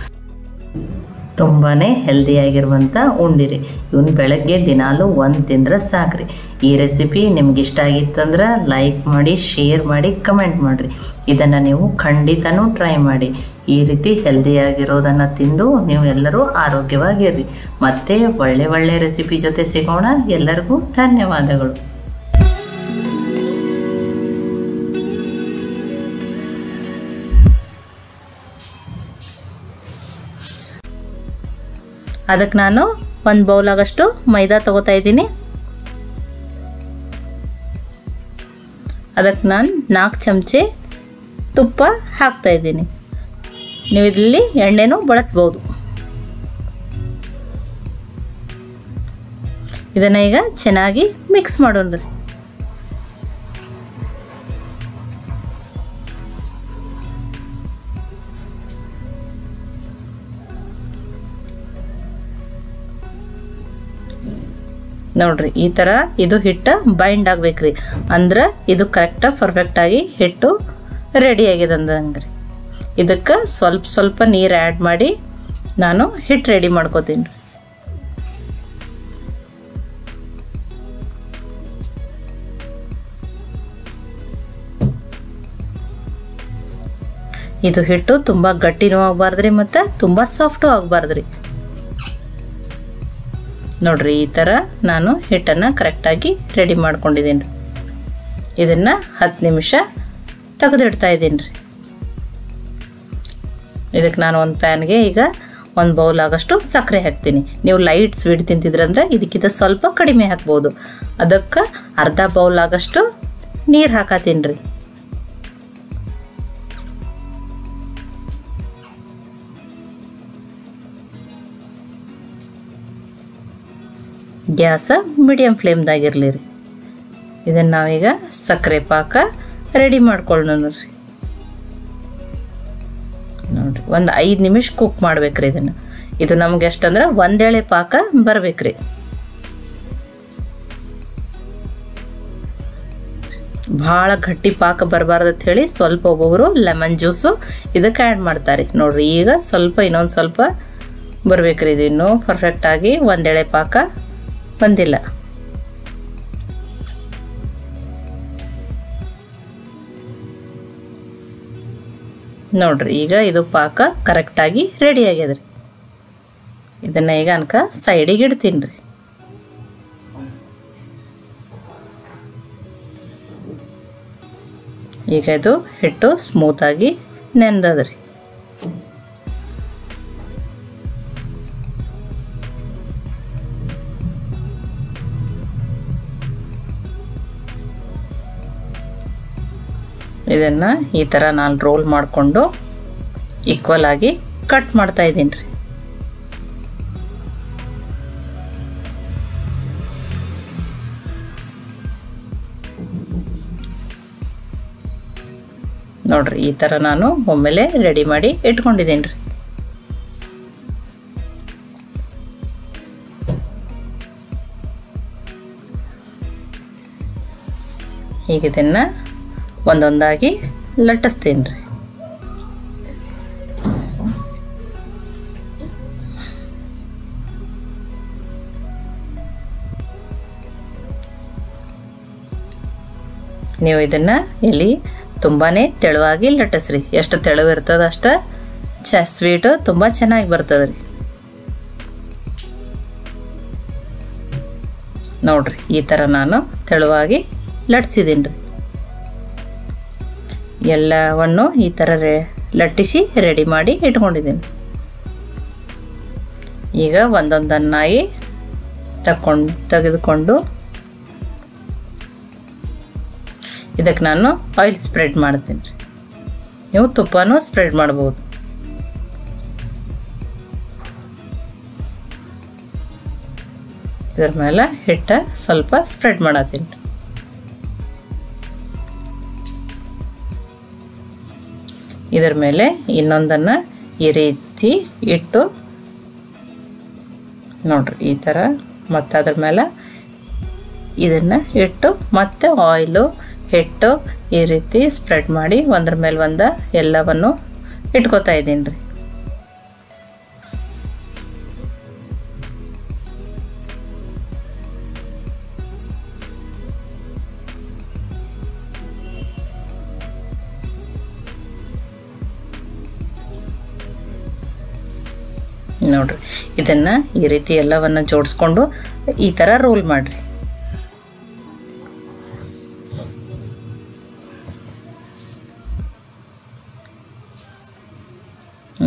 ತುಂಬಾ ಹೆಲ್ದಿಯಾಗಿರುವಂಥ ಉಂಡಿರಿ. ಇವನು ಬೆಳಗ್ಗೆ ದಿನಾಲೂ ಒಂದು ತಿಂದ್ರೆ ಸಾಕ್ರಿ. ಈ ರೆಸಿಪಿ ನಿಮ್ಗೆ ಇಷ್ಟ ಆಗಿತ್ತಂದ್ರೆ ಲೈಕ್ ಮಾಡಿ, ಶೇರ್ ಮಾಡಿ, ಕಮೆಂಟ್ ಮಾಡಿರಿ. ಇದನ್ನು ನೀವು ಖಂಡಿತನೂ ಟ್ರೈ ಮಾಡಿ. ಈ ರೀತಿ ಹೆಲ್ದಿಯಾಗಿರೋದನ್ನು ತಿಂದು ನೀವು ಎಲ್ಲರೂ ಆರೋಗ್ಯವಾಗಿರ್ರಿ. ಮತ್ತೆ ಒಳ್ಳೆ ರೆಸಿಪಿ ಜೊತೆ ಸಿಗೋಣ. ಎಲ್ಲರಿಗೂ ಧನ್ಯವಾದಗಳು. ಅದಕ್ಕೆ ನಾನು ಒಂದು ಬೌಲಾಗಷ್ಟು ಮೈದಾ ತಗೋತಾ ಇದ್ದೀನಿ. ಅದಕ್ಕೆ ನಾನು 4 ಚಮಚೆ ತುಪ್ಪ ಹಾಕ್ತಾ ಇದ್ದೀನಿ. ನೀವು ಇದರಲ್ಲಿ ಎಣ್ಣೆನೂ ಬಳಸ್ಬೋದು. ಇದನ್ನು ಈಗ ಚೆನ್ನಾಗಿ ಮಿಕ್ಸ್ ಮಾಡೋಣ. ನೋಡ್ರಿ ಈ ಥರ ಇದು ಹಿಟ್ಟು ಬೈಂಡ್ ಆಗ್ಬೇಕ್ರಿ. ಅಂದ್ರೆ ಇದು ಕರೆಕ್ಟಾಗಿ ಪರ್ಫೆಕ್ಟಾಗಿ ಹಿಟ್ಟು ರೆಡಿ ಆಗಿದೆ ಅಂದಂಗೆ ರೀ. ಇದಕ್ಕೆ ಸ್ವಲ್ಪ ನೀರು ಆ್ಯಡ್ ಮಾಡಿ ನಾನು ಹಿಟ್ಟು ರೆಡಿ ಮಾಡ್ಕೋತೀನಿ ರೀ. ಇದು ಹಿಟ್ಟು ತುಂಬ ಗಟ್ಟಿನೂ ಆಗಬಾರ್ದ್ರಿ ಮತ್ತು ತುಂಬ ಸಾಫ್ಟು ಆಗಬಾರ್ದ್ರಿ. ನೋಡ್ರಿ ಈ ಥರ ನಾನು ಹಿಟ್ಟನ್ನು ಕರೆಕ್ಟಾಗಿ ರೆಡಿ ಮಾಡ್ಕೊಂಡಿದ್ದೀನಿ. ಇದನ್ನು 10 ನಿಮಿಷ ತೆಗೆದಿಡ್ತಾ ಇದ್ದೀನಿ ರೀ. ಇದಕ್ಕೆ ನಾನು ಒಂದು ಪ್ಯಾನ್ಗೆ ಈಗ 1 ಬೌಲ್ ಆಗಷ್ಟು ಸಕ್ಕರೆ ಹಾಕ್ತೀನಿ. ನೀವು ಲೈಟ್ ಸ್ವೀಟ್ ತಿಂತಿದ್ರಂದ್ರೆ ಇದಕ್ಕಿಂತ ಸ್ವಲ್ಪ ಕಡಿಮೆ ಹಾಕ್ಬೋದು. ಅದಕ್ಕೆ ಅರ್ಧ ಬೌಲ್ ಆಗಷ್ಟು ನೀರು ಹಾಕತ್ತೀನಿ ರೀ. ಗ್ಯಾಸ ಮೀಡಿಯಮ್ ಫ್ಲೇಮ್ದಾಗಿರಲಿ ರೀ. ಇದನ್ನು ನಾವೀಗ ಸಕ್ಕರೆ ಪಾಕ ರೆಡಿ ಮಾಡ್ಕೊಳ್ಳೋಣ ರೀ. ನೋಡಿರಿ ಒಂದು 5 ನಿಮಿಷ ಕುಕ್ ಮಾಡ್ಬೇಕ್ರಿ ಇದನ್ನು. ಇದು ನಮ್ಗೆ ಎಷ್ಟಂದ್ರೆ 1 ಎಳೆ ಪಾಕ ಬರ್ಬೇಕ್ರಿ. ಭಾಳ ಗಟ್ಟಿ ಪಾಕ ಬರಬಾರ್ದು ಅಂತ ಹೇಳಿ ಸ್ವಲ್ಪ ಒಬ್ಬೊಬ್ಬರು ಲೆಮನ್ ಜ್ಯೂಸು ಇದಕ್ಕೆ ಆ್ಯಡ್ ಮಾಡ್ತಾರೆ. ನೋಡಿರಿ ಈಗ ಇನ್ನೊಂದು ಸ್ವಲ್ಪ ಬರ್ಬೇಕ್ರಿ. ಇದು ಇನ್ನೂ ಪರ್ಫೆಕ್ಟಾಗಿ 1 ಎಳೆ ಪಾಕ ಬಂದಿಲ್ಲ. ನೋಡ್ರಿ ಈಗ ಇದು ಪಾಕ ಕರೆಕ್ಟಾಗಿ ರೆಡಿ ಆಗ್ಯದ್ರಿ. ಇದನ್ನ ಈಗ ಅನ್ಕ ಸೈಡಿಗೆ ಇಡ್ತೀನಿ ರೀ. ಈಗ ಇದು ಹಿಟ್ಟು ಸ್ಮೂತಾಗಿ ನೆಂದದ್ರಿ. ಇದನ್ನು ಈ ಥರ ನಾನು ರೋಲ್ ಮಾಡಿಕೊಂಡು ಈಕ್ವಲ್ ಆಗಿ ಕಟ್ ಮಾಡ್ತಾ ಇದ್ದೀನಿ ರೀ. ನೋಡ್ರಿ ಈ ಥರ ನಾನು ಒಮ್ಮೆಲೆ ರೆಡಿ ಮಾಡಿ ಇಟ್ಕೊಂಡಿದ್ದೀನಿ ರೀ. ಈಗ ಇದನ್ನು ಒಂದೊಂದಾಗಿ ಲಟ್ಟಿಸ್ತೀನಿ ರೀ. ನೀವು ಇದನ್ನು ಇಲ್ಲಿ ತುಂಬಾ ತೆಳುವಾಗಿ ಲಟ್ಟಿಸ್ರಿ. ಎಷ್ಟು ತೆಳು ಇರ್ತದೆ ಅಷ್ಟು ಸ್ವೀಟು ತುಂಬ ಚೆನ್ನಾಗಿ ಬರ್ತದೆ ರೀ. ನೋಡ್ರಿ ಈ ಥರ ನಾನು ತೆಳುವಾಗಿ ಲಟ್ಟಿಸಿದ್ದೀನಿ ರೀ. ಎಲ್ಲವನ್ನು ಈ ಥರ ಲಟ್ಟಿಸಿ ರೆಡಿ ಮಾಡಿ ಇಟ್ಕೊಂಡಿದ್ದೀನಿ. ಈಗ ಒಂದೊಂದನ್ನಾಗಿ ತೆಗೆದುಕೊಂಡು ಇದಕ್ಕೆ ನಾನು ಆಯಿಲ್ ಸ್ಪ್ರೆಡ್ ಮಾಡ್ತೀನಿ ರೀ. ನೀವು ತುಪ್ಪನೂ ಸ್ಪ್ರೆಡ್ ಮಾಡ್ಬೋದು. ಇದರ ಮೇಲೆ ಹಿಟ್ಟು ಸ್ವಲ್ಪ ಸ್ಪ್ರೆಡ್ ಮಾಡತ್ತೀನಿ ರೀ. ಇದರ ಮೇಲೆ ಇನ್ನೊಂದನ್ನು ಈ ರೀತಿ ಇಟ್ಟು ನೋಡ್ರಿ ಈ ಥರ ಮತ್ತು ಅದ್ರ ಮೇಲೆ ಇದನ್ನು ಇಟ್ಟು ಮತ್ತೆ ಆಯಿಲು ಹಿಟ್ಟು ಈ ರೀತಿ ಸ್ಪ್ರೆಡ್ ಮಾಡಿ ಒಂದ್ರ ಮೇಲೆ ಒಂದು ಎಲ್ಲವನ್ನು ಇಟ್ಕೋತಾ ಇದ್ದೀನಿ ರೀ. ನೋಡ್ರಿ ಇದನ್ನು ಈ ರೀತಿ ಎಲ್ಲವನ್ನು ಜೋಡಿಸ್ಕೊಂಡು ಈ ಥರ ರೋಲ್ ಮಾಡಿರಿ.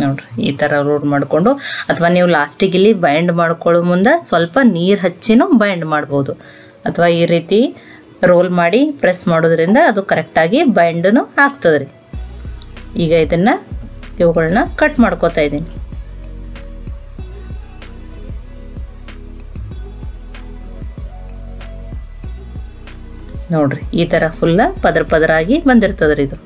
ನೋಡ್ರಿ ಈ ಥರ ರೋಲ್ ಮಾಡಿಕೊಂಡು, ಅಥವಾ ನೀವು ಲಾಸ್ಟಿಗೆ ಇಲ್ಲಿ ಬೈಂಡ್ ಮಾಡ್ಕೊಳ್ಳೋ ಮುಂದೆ ಸ್ವಲ್ಪ ನೀರು ಹಚ್ಚಿನೂ ಬೈಂಡ್ ಮಾಡ್ಬೋದು. ಅಥವಾ ಈ ರೀತಿ ರೋಲ್ ಮಾಡಿ ಪ್ರೆಸ್ ಮಾಡೋದ್ರಿಂದ ಅದು ಕರೆಕ್ಟಾಗಿ ಬೈಂಡೂ ಆಗ್ತದೆ ರೀ. ಈಗ ಇದನ್ನು ಇವುಗಳನ್ನ ಕಟ್ ಮಾಡ್ಕೋತಾ ಇದ್ದೀನಿ. ನೋಡ್ರಿ ಈ ಥರ ಫುಲ್ಲ ಪದರ ಪದರಾಗಿ ಬಂದಿರ್ತದೆ ರೀ ಇದು.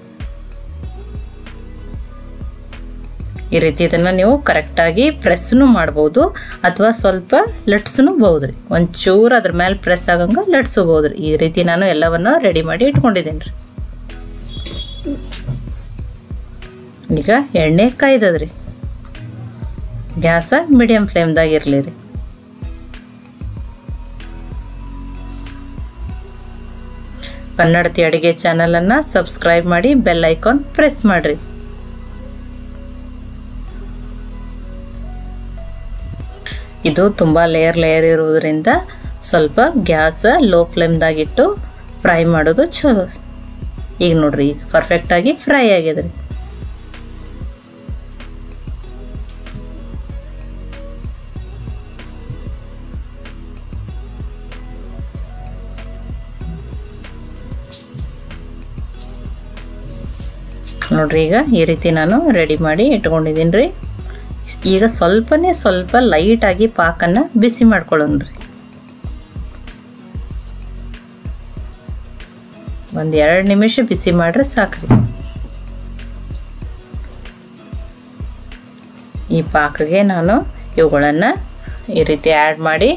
ಈ ರೀತಿ ಇದನ್ನು ನೀವು ಕರೆಕ್ಟಾಗಿ ಪ್ರೆಸ್ನು ಮಾಡ್ಬೋದು ಅಥವಾ ಸ್ವಲ್ಪ ಲಟ್ಸ್ನೂಬಹುದು ರೀ. ಒಂಚೂರು ಅದ್ರ ಮೇಲೆ ಪ್ರೆಸ್ ಆಗಂಗೆ ಲಟ್ಸಬಹುದು ರೀ. ಈ ರೀತಿ ನಾನು ಎಲ್ಲವನ್ನು ರೆಡಿ ಮಾಡಿ ಇಟ್ಕೊಂಡಿದ್ದೀನಿ ರೀ. ಈಗ ಎಣ್ಣೆ ಕಾಯ್ದದ್ರಿ. ಗ್ಯಾಸ ಮೀಡಿಯಮ್ ಫ್ಲೇಮ್ದಾಗ ಇರಲಿ ರೀ. ಕನ್ನಡತಿ ಅಡುಗೆ ಚಾನಲನ್ನು ಸಬ್ಸ್ಕ್ರೈಬ್ ಮಾಡಿ ಬೆಲ್ ಐಕಾನ್ ಪ್ರೆಸ್ ಮಾಡಿರಿ. ಇದು ತುಂಬ ಲೇಯರ್ ಇರೋದ್ರಿಂದ ಸ್ವಲ್ಪ ಗ್ಯಾಸ್ ಲೋ ಫ್ಲೇಮ್ದಾಗಿಟ್ಟು ಫ್ರೈ ಮಾಡೋದು ಚಲೋ. ಈಗ ನೋಡ್ರಿ ಈಗ ಪರ್ಫೆಕ್ಟಾಗಿ ಫ್ರೈ ಆಗಿದೆ ರೀ. ನೋಡ್ರಿ ಈಗ ಈ ರೀತಿ ನಾನು ರೆಡಿ ಮಾಡಿ ಇಟ್ಕೊಂಡಿದ್ದೀನಿ ರೀ. ಈಗ ಸ್ವಲ್ಪ ಲೈಟಾಗಿ ಪಾಕನ್ನು ಬಿಸಿ ಮಾಡ್ಕೊಳ್ಳೋಣ ರೀ. ಒಂದು 2 ನಿಮಿಷ ಬಿಸಿ ಮಾಡ್ರೆ ಸಾಕ್ರಿ. ಈ ಪಾಕಿಗೆ ನಾನು ಇವುಗಳನ್ನು ಈ ರೀತಿ ಆ್ಯಡ್ ಮಾಡಿ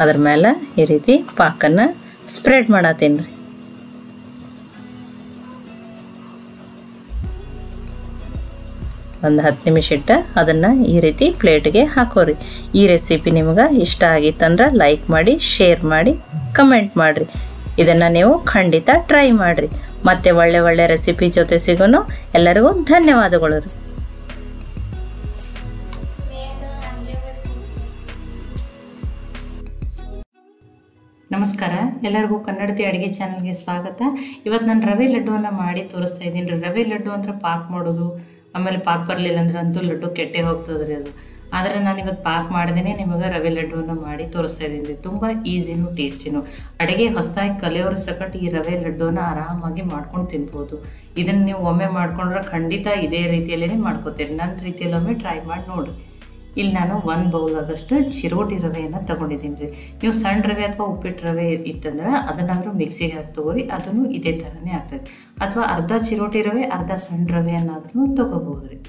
ಅದ್ರ ಮೇಲೆ ಈ ರೀತಿ ಪಾಕನ್ನು ಸ್ಪ್ರೆಡ್ ಮಾಡತ್ತೀನಿ ರೀ. ಒಂದು 10 ನಿಮಿಷ ಇಟ್ಟು ಅದನ್ನು ಈ ರೀತಿ ಪ್ಲೇಟ್ಗೆ ಹಾಕೋರಿ. ಈ ರೆಸಿಪಿ ನಿಮ್ಗೆ ಇಷ್ಟ ಆಗಿತ್ತಂದ್ರೆ ಲೈಕ್ ಮಾಡಿ, ಶೇರ್ ಮಾಡಿ, ಕಮೆಂಟ್ ಮಾಡಿರಿ. ಇದನ್ನು ನೀವು ಖಂಡಿತ ಟ್ರೈ ಮಾಡಿರಿ. ಮತ್ತೆ ಒಳ್ಳೆ ರೆಸಿಪಿ ಜೊತೆ ಸಿಗೋನು. ಎಲ್ಲರಿಗೂ ಧನ್ಯವಾದಗಳು ರೀ. ನಮಸ್ಕಾರ, ಎಲ್ಲರಿಗೂ ಕನ್ನಡತಿ ಅಡುಗೆ ಚಾನಲ್ಗೆ ಸ್ವಾಗತ. ಇವತ್ತು ನಾನು ರವೆ ಲಡ್ಡುವನ್ನು ಮಾಡಿ ತೋರಿಸ್ತಾ ಇದ್ದೀನಿ ರೀ. ರವೆ ಲಡ್ಡು ಅಂದ್ರೆ ಪಾಕ್ ಮಾಡೋದು, ಆಮೇಲೆ ಪಾಕ್ ಬರಲಿಲ್ಲ ಅಂದ್ರೆ ಅಂತೂ ಲಡ್ಡು ಕೆಟ್ಟೆ ಹೋಗ್ತದೆ ರೀ ಅದು. ಆದರೆ ನಾನು ಇವತ್ತು ಪಾಕ್ ಮಾಡ್ದೇ ನಿಮಗೆ ರವೆ ಲಡ್ಡುವನ್ನು ಮಾಡಿ ತೋರಿಸ್ತಾ ಇದ್ದೀನಿ ರೀ. ತುಂಬ ಈಸಿನೂ ಟೇಸ್ಟಿನೂ. ಅಡುಗೆ ಹೊಸದಾಗಿ ಕಲಿಯೋರ ಸಕಟ್ ಈ ರವೆ ಲಡ್ಡುವನ್ನು ಆರಾಮಾಗಿ ಮಾಡ್ಕೊಂಡು ತಿನ್ಬೋದು. ಇದನ್ನು ನೀವು ಒಮ್ಮೆ ಮಾಡ್ಕೊಂಡ್ರೆ ಖಂಡಿತ ಇದೇ ರೀತಿಯಲ್ಲೇ ಮಾಡ್ಕೋತೀರಿ. ನನ್ನ ರೀತಿಯಲ್ಲಿ ಒಮ್ಮೆ ಟ್ರೈ ಮಾಡಿ ನೋಡಿರಿ. ಇಲ್ಲಿ ನಾನು 1 ಬೌಲ್ ಆಗಷ್ಟು ಚಿರೋಟಿ ರವೆಯನ್ನು ತೊಗೊಂಡಿದ್ದೀನಿ ರೀ. ನೀವು ಸಣ್ಣ ರವೆ ಅಥವಾ ಉಪ್ಪಿಟ್ಟು ರವೆ ಇತ್ತಂದ್ರೆ ಅದನ್ನಾದರೂ ಮಿಕ್ಸಿಗೆ ಹಾಕಿ ತೊಗೋರಿ, ಅದನ್ನು ಇದೇ ಥರನೇ ಆಗ್ತದೆ. ಅಥವಾ ಅರ್ಧ ಚಿರೋಟಿ ರವೆ ಅರ್ಧ ಸಣ್ಣ ರವೆಯನ್ನಾದ್ರೂ ತೊಗೋಬಹುದು ರೀ.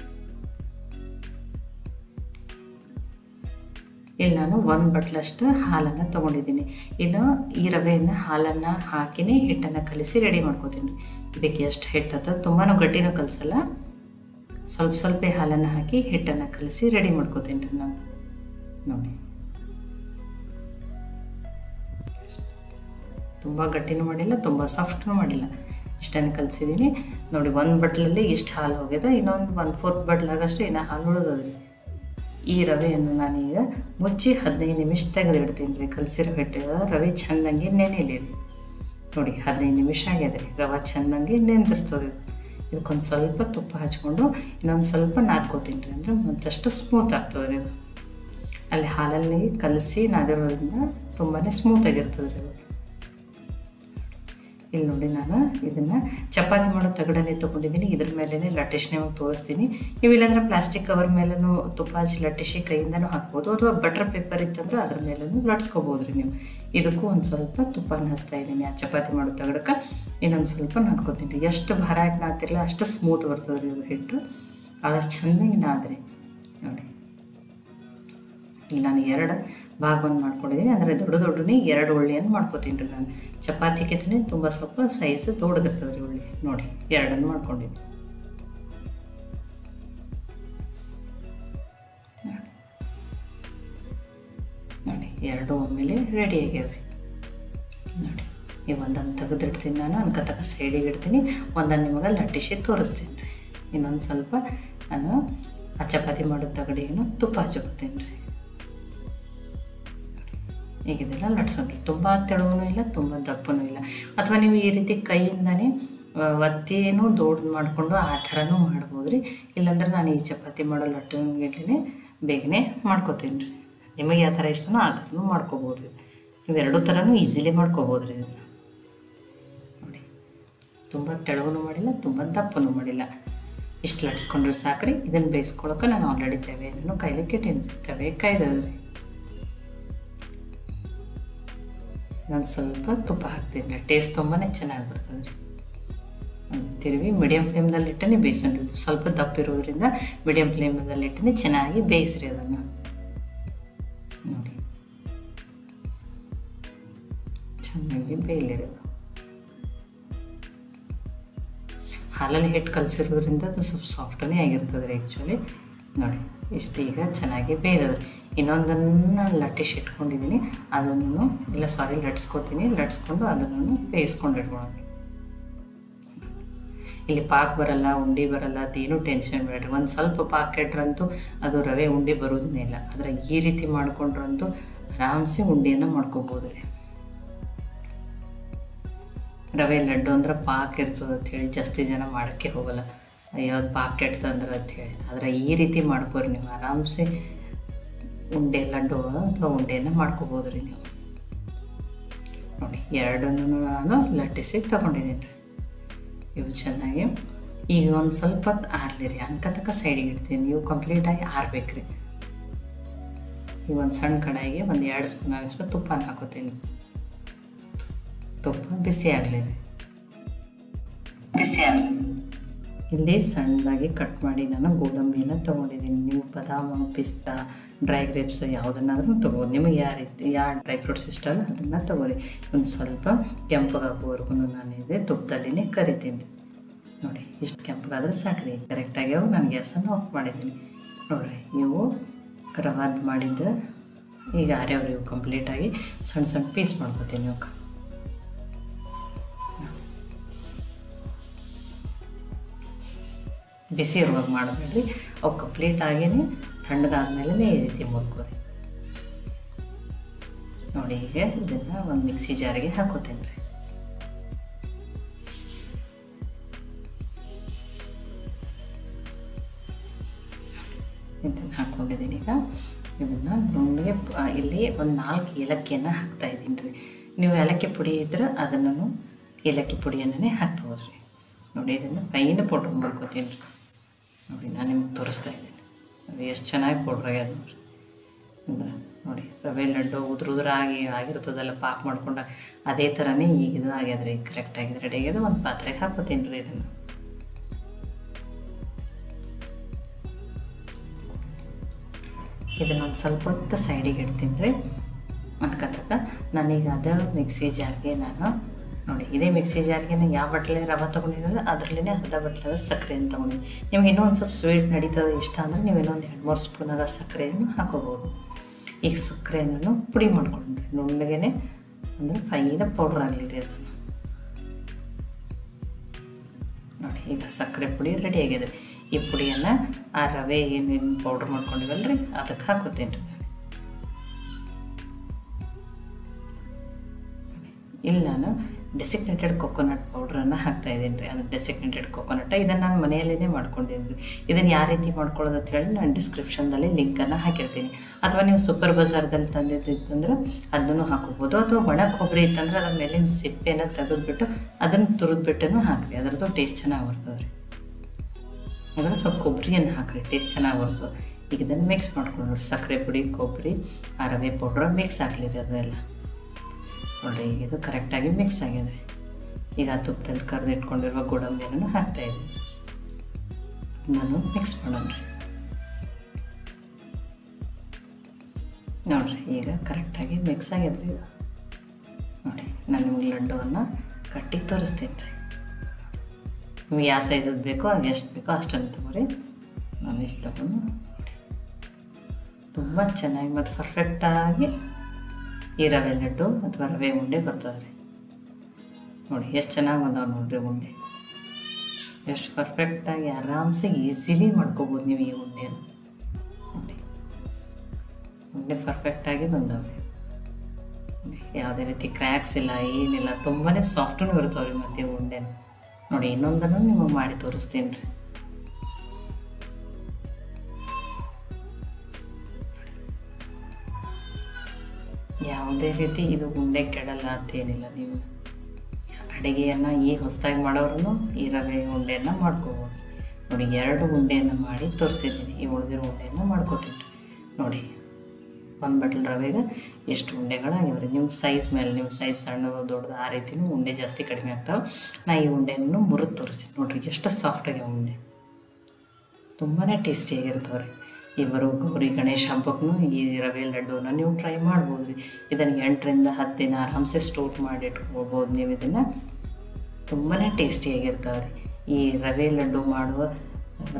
ಇಲ್ಲಿ ನಾನು 1 ಬಟ್ಲಷ್ಟು ಹಾಲನ್ನು ತೊಗೊಂಡಿದ್ದೀನಿ. ಇನ್ನು ಈ ರವೆಯನ್ನು ಹಾಲನ್ನು ಹಾಕಿನೇ ಹಿಟ್ಟನ್ನು ಕಲಿಸಿ ರೆಡಿ ಮಾಡ್ಕೋತೀನಿ ರೀ. ಇದಕ್ಕೆ ಎಷ್ಟು ಹಿಟ್ಟು ಆಗ್ತದೆ, ತುಂಬಾ ಗಟ್ಟಿನೂ ಕಲಿಸಲ್ಲ, ಸ್ವಲ್ಪ ಹಾಲನ್ನು ಹಾಕಿ ಹಿಟ್ಟನ್ನು ಕಲಿಸಿ ರೆಡಿ ಮಾಡ್ಕೋತೀನಿ ರೀ ನಾನು. ನೋಡಿ ತುಂಬ ಗಟ್ಟಿನೂ ಮಾಡಿಲ್ಲ, ತುಂಬ ಸಾಫ್ಟ್ನೂ ಮಾಡಿಲ್ಲ, ಇಷ್ಟನ್ನು ಕಲಿಸಿದ್ದೀನಿ. ನೋಡಿ 1 ಬಟ್ಲಲ್ಲಿ ಇಷ್ಟು ಹಾಲು ಹೋಗಿದೆ. ಇನ್ನೊಂದು 1/4 ಬಟ್ಲಾಗಷ್ಟು ಇನ್ನೂ ಹಾಲು ಉಳಿದದ್ರಿ. ಈ ರವೆಯನ್ನು ನಾನೀಗ ಮುಚ್ಚಿ 15 ನಿಮಿಷ ತೆಗೆದಿಡ್ತೀನಿ ರೀ. ಕಲಸಿರೋ ಹಿಟ್ಟು ರವೆ ಚೆಂದಂಗೆ ನೆನೆಯಲಿ ರೀ. ನೋಡಿ 15 ನಿಮಿಷ ಆಗ್ಯದ ರೀ. ರವೆ ಚೆಂದಂಗೆ ನೆಂದಿರ್ತದೆ. ಇದಕ್ಕೊಂದು ಸ್ವಲ್ಪ ತುಪ್ಪ ಹಚ್ಕೊಂಡು ಇನ್ನೊಂದು ಸ್ವಲ್ಪ ನಾದ್ಕೋತೀನಿ ರೀ. ಅಂದರೆ ಮತ್ತಷ್ಟು ಸ್ಮೂತ್ ಆಗ್ತದೆ ರೀ. ಅಲ್ಲಿ ಹಾಲಲ್ಲಿ ಕಲಸಿ ನಾದಿರೋದ್ರಿಂದ ತುಂಬಾ ಸ್ಮೂತಾಗಿರ್ತದೆ ರೀ. ಇಲ್ಲಿ ನೋಡಿ ನಾನು ಇದನ್ನು ಚಪಾತಿ ಮಾಡೋ ತಗಡನ್ನೇ ತೊಗೊಂಡಿದ್ದೀನಿ. ಇದ್ರ ಮೇಲೇ ಲಟ್ಟಿಸಿ ತೋರಿಸ್ತೀನಿ. ನೀವು ಇಲ್ಲಾಂದ್ರೆ ಪ್ಲಾಸ್ಟಿಕ್ ಕವರ್ ಮೇಲೂ ತುಪ್ಪ ಹಚ್ಚಿ ಲಟ್ಟಿಸಿ ಕೈಯಿಂದನೂ ಹಾಕ್ಬೋದು, ಅಥವಾ ಬಟರ್ ಪೇಪರ್ ಇತ್ತಂದ್ರೆ ಅದ್ರ ಮೇಲೂ ಲಟ್ಸ್ಕೊಬೋದು ರೀ ನೀವು. ಇದಕ್ಕೂ ಒಂದು ಸ್ವಲ್ಪ ತುಪ್ಪನ ಹಚ್ತಾ ಇದ್ದೀನಿ. ಆ ಚಪಾತಿ ಮಾಡೋ ತಗಡಕ್ಕೆ ಇನ್ನೊಂದು ಸ್ವಲ್ಪ ನಾದ್ಕೊತೀನಿ ರೀ. ಎಷ್ಟು ಭಾರ ಹಾಕಿ ನಾದ್ತಿರಲ್ಲ ಅಷ್ಟು ಸ್ಮೂತ್ ಬರ್ತದೆ ರೀ ಇದು ಹಿಟ್ಟು. ಅದಷ್ಟು ಚೆನ್ನಾಗಿ ನಾದ್ರಿ ನೋಡಿ. ಇಲ್ಲಿ ನಾನು 2 ಭಾಗವನ್ನು ಮಾಡ್ಕೊಂಡಿದ್ದೀನಿ. ಅಂದರೆ ದೊಡ್ಡನೇ 2 ಉಳ್ಳಿಯನ್ನು ಮಾಡ್ಕೊತೀನಿ ರೀ ನಾನು. ಚಪಾತಿಗೆ ತುಂಬ ಸ್ವಲ್ಪ ಸೈಜ್ ದೊಡ್ಡದಿರ್ತದೆ ರೀ ಉಳ್ಳಿ. ನೋಡಿ 2 ಮಾಡ್ಕೊಂಡಿದ್ದೀನಿ. ನೋಡಿ 2 ಒಮ್ಮೆಲೆ ರೆಡಿ ಆಗ್ಯಾವ್ರಿ. ನೋಡಿ ಈಗ ಒಂದನ್ನು ತೆಗೆದಿಡ್ತೀನಿ ನಾನು, ಅನ್ಕತಕ್ಕ ಸೈಡಿಗೆ ಇಡ್ತೀನಿ. ಒಂದನ್ನು ನಿಮಗೆ ಲಟ್ಟಿಸಿ ತೋರಿಸ್ತೀನಿ ರೀ. ಇನ್ನೊಂದು ಸ್ವಲ್ಪ ನಾನು ಆ ಚಪಾತಿ ಮಾಡೋ ತಗಡಿಗೂ ತುಪ್ಪ ಹಚ್ಕೊತೀನಿ ರೀ. ಈಗ ಇದೆಲ್ಲ ಲಟ್ಸೋಣ್ರಿ. ತುಂಬ ತೆಳುವೂ ಇಲ್ಲ, ತುಂಬ ದಪ್ಪನೂ ಇಲ್ಲ. ಅಥವಾ ನೀವು ಈ ರೀತಿ ಕೈಯಿಂದನೇ ಒತ್ತೇನೂ ದೊಡ್ಡದು ಮಾಡಿಕೊಂಡು ಆ ಥರನೂ ಮಾಡ್ಬೋದು ರೀ. ಇಲ್ಲಾಂದ್ರೆ ನಾನು ಈ ಚಪಾತಿ ಮಾಡೋ ಲಟ್ಟಂಗಿಲ್ಲೇ ಬೇಗನೆ ಮಾಡ್ಕೊತೀನಿ ರೀ. ನಿಮಗೆ ಯಾವ ಥರ ಇಷ್ಟನೋ ಆ ಥರನೂ ಮಾಡ್ಕೊಬೋದು ರೀ. ನೀವು 2 ಥರನೂ ಈಸಿಲಿ ಮಾಡ್ಕೊಬೋದು ರೀ ಇದನ್ನು. ನೋಡಿ ತುಂಬ ತೆಳುವೂ ಮಾಡಿಲ್ಲ, ತುಂಬ ದಪ್ಪನೂ ಮಾಡಿಲ್ಲ. ಇಷ್ಟು ಲಟ್ಸ್ಕೊಂಡ್ರೆ ಸಾಕ್ರಿ. ಇದನ್ನು ಬೇಯಿಸ್ಕೊಳಕ್ಕೆ ನಾನು ಆಲ್ರೆಡಿ ತವೆಯನ್ನು ಕಾಯ್ಲಿಕ್ಕೆ ಇಟ್ಟೀನಿ. ತವೆ ಕಾಯ್ದದ ರೀ. ನಾನು ಸ್ವಲ್ಪ ತುಪ್ಪ ಹಾಕ್ತೀನಿ ರೀ. ಟೇಸ್ಟ್ ತುಂಬಾ ಚೆನ್ನಾಗಿ ಬರ್ತದೆ ರೀ. ತಿರುವಿ ಮೀಡಿಯಮ್ ಫ್ಲೇಮ್ದಲ್ಲಿ ಇಟ್ಟನೆ ಬೇಯಿಸೋಣ್ರಿ. ಸ್ವಲ್ಪ ದಪ್ಪ ಇರೋದ್ರಿಂದ ಮೀಡಿಯಮ್ ಫ್ಲೇಮಲ್ಲಿ ಇಟ್ಟನೆ ಚೆನ್ನಾಗಿ ಬೇಯಿಸ್ರಿ ಅದನ್ನು. ನೋಡಿ ಚೆನ್ನಾಗಿ ಬೇಯಲಿರಿ. ಅದು ಹಾಲಲ್ಲಿ ಹಿಟ್ಟು ಕಲಸಿರೋದ್ರಿಂದ ಅದು ಸ್ವಲ್ಪ ಸಾಫ್ಟನೇ ಆಗಿರ್ತದೆ ರೀ ಆ್ಯಕ್ಚುಲಿ. ನೋಡಿ ಇಷ್ಟು ಈಗ ಚೆನ್ನಾಗಿ ಬೇಯ್ದದ. ಇನ್ನೊಂದನ್ನು ಲಟ್ಟಿಸಿ ಇಟ್ಕೊಂಡಿದ್ದೀನಿ, ಅದನ್ನು ಲಟ್ಸ್ಕೊತೀನಿ. ಲಟ್ಸ್ಕೊಂಡು ಅದನ್ನು ಬೇಯಿಸ್ಕೊಂಡು ಇಟ್ಕೊಳ್ಳೋಣ. ಇಲ್ಲಿ ಪಾಕ್ ಬರಲ್ಲ, ಉಂಡೆ ಬರಲ್ಲ, ಅದೇನು ಟೆನ್ಷನ್ ಬೇಡ್ರಿ. ಒಂದು ಸ್ವಲ್ಪ ಪಾಕ್ ಕೆಟ್ರಂತೂ ಅದು ರವೆ ಉಂಡೆ ಬರೋದನ್ನೇ ಇಲ್ಲ. ಆದರೆ ಈ ರೀತಿ ಮಾಡ್ಕೊಂಡ್ರಂತೂ ಆರಾಮ್ಸೆ ಉಂಡೆಯನ್ನು ಮಾಡ್ಕೋಬೋದು ರೀ. ರವೆ ಲಡ್ಡು ಅಂದ್ರೆ ಪಾಕ್ ಇರ್ತದೆ ಅಂಥೇಳಿ ಜಾಸ್ತಿ ಜನ ಮಾಡೋಕ್ಕೆ ಹೋಗಲ್ಲ. ಯಾವ್ದು ಪಾಕ್ ಕೆಟ್ತಂದ್ರೆ ಅಂಥೇಳಿ. ಆದರೆ ಈ ರೀತಿ ಮಾಡ್ಕೋರಿ ನೀವು ಆರಾಮ್ಸೆ ಉಂಡೆ ಲಡ್ಡು ಅಥವಾ ಉಂಡೆಯನ್ನು ಮಾಡ್ಕೋಬೋದು ರೀ ನೀವು. ನೋಡಿ 2 ನಾನು ಲಟ್ಟಿಸಿ ತೊಗೊಂಡಿದ್ದೀನಿ ರೀ. ಇವು ಚೆನ್ನಾಗಿ ಈಗ ಒಂದು ಸ್ವಲ್ಪ ಹೊತ್ತು ಆರಲಿ ರೀ. ಅನ್ಕತಕ್ಕ ಸೈಡಿಗೆ ಇಡ್ತೀನಿ. ನೀವು ಕಂಪ್ಲೀಟಾಗಿ ಆರ್ಬೇಕು ರೀ. ಈಗ ಒಂದು ಸಣ್ಣ ಕಡಾಯಿಗೆ ಒಂದು 2 ಸ್ಪೂನ್ ಆಗಷ್ಟು ತುಪ್ಪನ ಹಾಕೋತೀನಿ. ತುಪ್ಪ ಬಿಸಿ ಆಗಲಿ ರೀ. ಇಲ್ಲಿ ಸಣ್ಣದಾಗಿ ಕಟ್ ಮಾಡಿ ನಾನು ಗೋಡಂಬಿಯನ್ನು ತೊಗೊಂಡಿದ್ದೀನಿ. ನೀವು ಬಾದಾಮಿ, ಪಿಸ್ತಾ, ಡ್ರೈ ಗ್ರೇಪ್ಸ್ ಯಾವುದನ್ನಾದ್ರೂ ತೊಗೋರಿ. ನಿಮಗೆ ಯಾವ ಡ್ರೈ ಫ್ರೂಟ್ಸ್ ಇಷ್ಟ ಅಲ್ಲ ಅದನ್ನು ತೊಗೋರಿ. ಒಂದು ಸ್ವಲ್ಪ ಕೆಂಪಗಾಗುವವರೆಗೂ ನಾನು ಇದೆ ತುಪ್ಪದಲ್ಲಿನೇ ಕರಿತೀನಿ. ನೋಡಿ ಇಷ್ಟು ಕೆಂಪಗಾದ್ರೆ ಸಾಕ್ರಿ. ಕರೆಕ್ಟಾಗಿ ಅವು ನಾನು ಗ್ಯಾಸನ್ನು ಆಫ್ ಮಾಡಿದ್ದೀನಿ. ನೋಡಿರಿ ಇವು ರವಾದ ಮಾಡಿದ್ದು ಈಗ ಆರ್ಯಾವ್ರಿ. ಇವು ಕಂಪ್ಲೀಟಾಗಿ ಸಣ್ಣ ಸಣ್ಣ ಪೀಸ್ ಮಾಡ್ಕೊತೀನಿ. ಇವಾಗ ಬಿಸಿ ಇರುವಾಗ ಮಾಡಬೇಡ್ರಿ. ಅವು ಕಂಪ್ಲೀಟಾಗೇ ತಣ್ಣಗಾದ್ಮೇಲೆ ಈ ರೀತಿ ಮುರ್ಕೋರಿ. ನೋಡಿ ಈಗ ಇದನ್ನು ಒಂದು ಮಿಕ್ಸಿ ಜಾರಿಗೆ ಹಾಕೋತೀನಿ ರೀ. ಇದನ್ನು ಹಾಕ್ಕೊಂಡಿದ್ದೀನಿ. ಈಗ ಇದನ್ನು ನುಣ್ಣಗೆ ಇಲ್ಲಿ ಒಂದು 4 ಏಲಕ್ಕಿಯನ್ನು ಹಾಕ್ತಾಯಿದ್ದೀನಿ ರೀ. ನೀವು ಏಲಕ್ಕಿ ಪುಡಿ ಇದ್ರೆ ಅದನ್ನು ಏಲಕ್ಕಿ ಪುಡಿಯನ್ನೇ ಹಾಕ್ಬೋದು ರೀ. ನೋಡಿ ಇದನ್ನು ಫೈನ್ ಪೌಡ್ರ್ ಮಾಡ್ಕೋತೀನಿ ರೀ. ನೋಡಿ ನಾನು ನಿಮ್ಗೆ ತೋರಿಸ್ತಾ ಇದ್ದೀನಿ. ಅದು ಎಷ್ಟು ಚೆನ್ನಾಗಿ ಪೌಡ್ರ್ ಆಗ್ಯದ ನೋಡಿರಿ. ಅಂದ್ರೆ ನೋಡಿ ರವೆ ಲಡ್ಡು ಉದುರಾಗಿ ಆಗಿರ್ತದಲ್ಲ ಪಾಕ್ ಮಾಡ್ಕೊಂಡಾಗ ಅದೇ ಥರನೇ ಈಗ ಇದು ಆಗ್ಯದ ರೀ. ಕರೆಕ್ಟಾಗಿ ರೆಡಿ ಆಗ್ಯದ. ಒಂದು ಪಾತ್ರೆಗೆ ಹಾಕೋತೀನಿ ರೀ ಇದನ್ನು. ಇದನ್ನೊಂದು ಸ್ವಲ್ಪ ಹೊತ್ತು ಸೈಡಿಗೆ ಇಡ್ತೀನಿ ರೀ. ಅನ್ಕತಕ್ಕ ನಾನೀಗ ಅದೇ ಮಿಕ್ಸಿ ಜಾರ್ಗೆ ನಾನು ನೋಡಿ ಇದೇ ಮಿಕ್ಸಿ ಜಾರ್ಗೆ ಯಾವ ಬಟ್ಲೆ ರವೆ ತೊಗೊಂಡಿದ್ರೆ ಅದರಲ್ಲೇ ಅರ್ಧ ಬಟ್ಲಾಗ ಸಕ್ಕರೆಯನ್ನು ತೊಗೊಂಡಿದ್ದೀನಿ. ನಿಮ್ಗೆ ಇನ್ನೂ ಒಂದು ಸ್ವಲ್ಪ ಸ್ವೀಟ್ ನಡೀತದೆ ಇಷ್ಟ ಅಂದರೆ ನೀವು ಇನ್ನೊಂದು 2-3 ಸ್ಪೂನಾಗ ಸಕ್ಕರೆಯನ್ನು ಹಾಕೋಬೋದು. ಈಗ ಸಕ್ಕರೆಯನ್ನು ಪುಡಿ ಮಾಡ್ಕೊಂಡ್ರಿ ನುಣ್ಣಗೆ, ಅಂದರೆ ಫೈನ ಪೌಡ್ರ್ ಆಗಲಿ ರೀ ಅದನ್ನು. ನೋಡಿ ಈಗ ಸಕ್ಕರೆ ಪುಡಿ ರೆಡಿ ಆಗಿದೆ. ಈ ಪುಡಿಯನ್ನು ಆ ರವೆ ಏನೇನು ಪೌಡ್ರ್ ಮಾಡ್ಕೊಂಡಿವಲ್ಲ ರೀ ಅದಕ್ಕೆ ಹಾಕೋತೀನಿ ರೀ. ಇಲ್ಲಿ ನಾನು ಡೆಸಿಗ್ನೇಟೆಡ್ ಕೊಕೊನಟ್ ಪೌಡ್ರನ್ನು ಹಾಕ್ತಾಯಿದ್ದೀನಿ ರೀ. ಅದು ಡೆಸಿಗ್ನೇಟೆಡ್ ಕೊಕೊನಟ್ ಇದನ್ನು ನಾನು ಮನೆಯಲ್ಲೇ ಮಾಡ್ಕೊಂಡಿದ್ದೀನಿ. ಇದನ್ನು ಯಾವ ರೀತಿ ಮಾಡ್ಕೊಳ್ಳೋದು ಅಂತ ಹೇಳಿ ನಾನು ಡಿಸ್ಕ್ರಿಪ್ಷನ್ದಲ್ಲಿ ಲಿಂಕನ್ನು ಹಾಕಿರ್ತೀನಿ. ಅಥವಾ ನೀವು ಸೂಪರ್ ಬಜಾರ್ದಲ್ಲಿ ತಂದಿದ್ದಂದ್ರೆ ಅದನ್ನು ಹಾಕೋಬೋದು. ಅಥವಾ ಒಣ ಕೊಬ್ಬರಿ ಇತ್ತಂದ್ರೆ ಅದ್ರ ಮೇಲಿನ ಸಿಪ್ಪೆನ ತೆಗೆದುಬಿಟ್ಟು ಅದನ್ನು ತುರಿದ್ಬಿಟ್ಟು ಹಾಕಿರಿ, ಅದರದ್ದು ಟೇಸ್ಟ್ ಚೆನ್ನಾಗಿ ಬರ್ತದೆ ರೀ. ಅದನ್ನು ಸ್ವಲ್ಪ ಕೊಬ್ಬರಿಯನ್ನು ಹಾಕಿರಿ, ಟೇಸ್ಟ್ ಚೆನ್ನಾಗಿ ಬರ್ತದೆ. ಈಗ ಇದನ್ನು ಮಿಕ್ಸ್ ಮಾಡ್ಕೊಂಡ್ರಿ, ಸಕ್ಕರೆ ಪುಡಿ, ಕೊಬ್ಬರಿ, ಆ ರವೆ ಪೌಡ್ರ್ ಮಿಕ್ಸ್ ಹಾಕ್ಲಿರಿ ಅದೆಲ್ಲ. ನೋಡಿರಿ ಈಗ ಇದು ಕರೆಕ್ಟಾಗಿ ಮಿಕ್ಸ್ ಆಗಿದೆ. ಈಗ ಆ ತುಪ್ಪದಲ್ಲಿ ಕರೆದಿಟ್ಕೊಂಡಿರುವ ಗೋಡಂಬಿಯನ್ನು ಹಾಕ್ತಾಯಿದ್ದೀನಿ. ನಾನು ಮಿಕ್ಸ್ ಮಾಡೋಣ ರೀ. ನೋಡಿರಿ ಈಗ ಕರೆಕ್ಟಾಗಿ ಮಿಕ್ಸ್ ಆಗಿದ್ರಿ ಇದು. ನೋಡಿ ನಾನು ನಿಮ್ಗೆ ಲಡ್ಡುವನ್ನು ಕಟ್ಟಿ ತೋರಿಸ್ತೀನಿ ರೀ. ನಿಮ್ಗೆ ಯಾವ ಸೈಜದ್ದು ಬೇಕೋ ಎಷ್ಟು ಬೇಕೋ ಅಷ್ಟನ್ನು ತಗೋರಿ. ನಾನು ಇಷ್ಟು ತಗೊಂಡು ತುಂಬ ಚೆನ್ನಾಗಿ ಮತ್ತು ಪರ್ಫೆಕ್ಟಾಗಿ ಈ ರವೆ ಲಡ್ಡು ಅಥವಾ ರವೆ ಉಂಡೆ ಬರ್ತದೆ ರೀ. ನೋಡಿ ಎಷ್ಟು ಚೆನ್ನಾಗಿ ಬಂದವು ನೋಡಿರಿ ಉಂಡೆ, ಎಷ್ಟು ಪರ್ಫೆಕ್ಟಾಗಿ ಆರಾಮ್ಸೆ ಈಸಿಲಿ ಮಾಡ್ಕೋಬೋದು ನೀವು ಈ ಉಂಡೆಯನ್ನು. ನೋಡಿ ಉಂಡೆ ಪರ್ಫೆಕ್ಟಾಗಿ ಬಂದವೆ, ಯಾವುದೇ ರೀತಿ ಕ್ರ್ಯಾಕ್ಸ್ ಇಲ್ಲ, ಏನಿಲ್ಲ, ತುಂಬಾ ಸಾಫ್ಟೂ ಇರ್ತಾವೆ ರೀ ಮತ್ತು ಉಂಡೆನ. ನೋಡಿ ಇನ್ನೊಂದನ್ನು ನಿಮಗೆ ಮಾಡಿ ತೋರಿಸ್ತೀನಿ ರೀ. ಯಾವುದೇ ರೀತಿ ಇದು ಉಂಡೆ ಕೆಡಲ್ಲ ಅಂತೇನಿಲ್ಲ. ನೀವು ಅಡುಗೆಯನ್ನು ಈ ಹೊಸದಾಗಿ ಮಾಡೋರು ಈ ರವೆ ಉಂಡೆಯನ್ನು ಮಾಡ್ಕೋಬೋದು. ನೋಡಿ 2 ಉಂಡೆಯನ್ನು ಮಾಡಿ ತೋರಿಸಿದ್ದೀನಿ. ಈ ಉಳಿದಿರೋ ಉಂಡೆಯನ್ನು ಮಾಡ್ಕೋತೀನಿ. ನೋಡಿ 1 ಬಟ್ಲು ರವೆಗೆ ಎಷ್ಟು ಉಂಡೆಗಳಾಗ್ಯಾವ ರೀ. ನಿಮ್ಮ ಸೈಜ್ ಮೇಲೆ, ನಿಮ್ಮ ಸೈಜ್ ಸಣ್ಣದು ದೊಡ್ಡದು ಆ ರೀತಿಯೂ ಉಂಡೆ ಜಾಸ್ತಿ ಕಡಿಮೆ ಆಗ್ತಾವೆ. ನಾ ಈ ಉಂಡೆಯನ್ನು ಮುರಿದು ತೋರಿಸ್ತೀನಿ. ನೋಡಿರಿ ಎಷ್ಟು ಸಾಫ್ಟಾಗ್ಯಾವ ಉಂಡೆ, ತುಂಬಾ ಟೇಸ್ಟಿಯಾಗಿರ್ತಾವೆ ರೀ. ಈ ಬರೋ ಗೌರಿ ಗಣೇಶ ಹಬ್ಬಕ್ಕೂ ಈ ರವೆ ಲಡ್ಡುನ ನೀವು ಟ್ರೈ ಮಾಡ್ಬೋದು ರೀ. ಇದನ್ನು 8 ರಿಂದ 10 ದಿನ ಆರಾಮ್ಸೆ ಸ್ಟೋರ್ ಮಾಡಿ ಇಟ್ಕೋಬೋದು ನೀವು. ಇದನ್ನು ತುಂಬಾ ಟೇಸ್ಟಿಯಾಗಿರ್ತಾವೆ ರೀ. ಈ ರವೆ ಲಡ್ಡು ಮಾಡುವ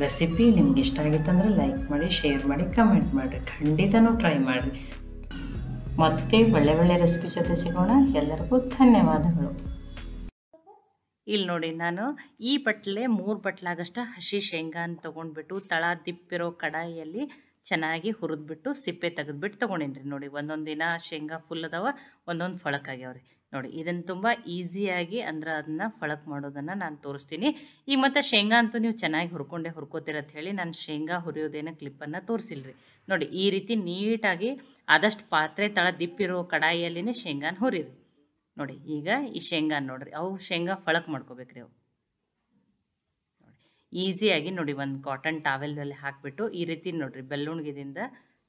ರೆಸಿಪಿ ನಿಮ್ಗೆ ಇಷ್ಟ ಆಗಿತ್ತಂದ್ರೆ ಲೈಕ್ ಮಾಡಿ, ಶೇರ್ ಮಾಡಿ, ಕಮೆಂಟ್ ಮಾಡಿರಿ. ಖಂಡಿತನೂ ಟ್ರೈ ಮಾಡಿರಿ. ಮತ್ತೆ ಒಳ್ಳೆ ರೆಸಿಪಿ ಜೊತೆ ಸಿಗೋಣ. ಎಲ್ಲರಿಗೂ ಧನ್ಯವಾದಗಳು. ಇಲ್ಲಿ ನೋಡಿ ನಾನು ಈ ಬಟ್ಲೆ 3 ಬಟ್ಲಾಗಷ್ಟು ಹಸಿ ಶೇಂಗಾನ ತೊಗೊಂಡ್ಬಿಟ್ಟು ತಳ ದಿಪ್ಪಿರೋ ಕಡಾಯಿಯಲ್ಲಿ ಚೆನ್ನಾಗಿ ಹುರಿದ್ಬಿಟ್ಟು ಸಿಪ್ಪೆ ತೆಗೆದ್ಬಿಟ್ಟು ತೊಗೊಂಡೇನಿ. ನೋಡಿ ಒಂದೊಂದು ದಿನ ಶೇಂಗಾ ಫುಲ್ ಅದಾವ, ಒಂದೊಂದು ಫಳಕಾಗ್ಯಾವ್ರಿ. ನೋಡಿ ಇದನ್ನು ತುಂಬ ಈಸಿಯಾಗಿ ಅಂದ್ರೆ ಅದನ್ನ ಫಳಕ್ ಮಾಡೋದನ್ನು ನಾನು ತೋರಿಸ್ತೀನಿ. ಈ ಮತ್ತು ಶೇಂಗಾ ಅಂತೂ ನೀವು ಚೆನ್ನಾಗಿ ಹುರ್ಕೋತೀರಂತ ಹೇಳಿ ನಾನು ಶೇಂಗಾ ಹುರಿಯೋದೇನೋ ಕ್ಲಿಪ್ಪನ್ನು ತೋರಿಸಿಲ್ರಿ. ನೋಡಿ ಈ ರೀತಿ ನೀಟಾಗಿ ಆದಷ್ಟು ಪಾತ್ರೆ ತಳ ದಿಪ್ಪಿರೋ ಕಡಾಯಿಯಲ್ಲಿನೇ ಶೇಂಗಾನ ಹುರಿರಿ. ನೋಡಿ ಈಗ ಈ ಶೇಂಗಾನ ನೋಡಿರಿ, ಅವು ಶೇಂಗಾ ಫಳಕ್ ಮಾಡ್ಕೋಬೇಕ್ರಿ. ಅವು ನೋಡಿ ಈಸಿಯಾಗಿ ನೋಡಿ ಒಂದು ಕಾಟನ್ ಟಾವೆಲ್ನಲ್ಲಿ ಹಾಕಿಬಿಟ್ಟು ಈ ರೀತಿ ನೋಡಿರಿ ಬೆಳ್ಳುಣ್ಗಿದಿಂದ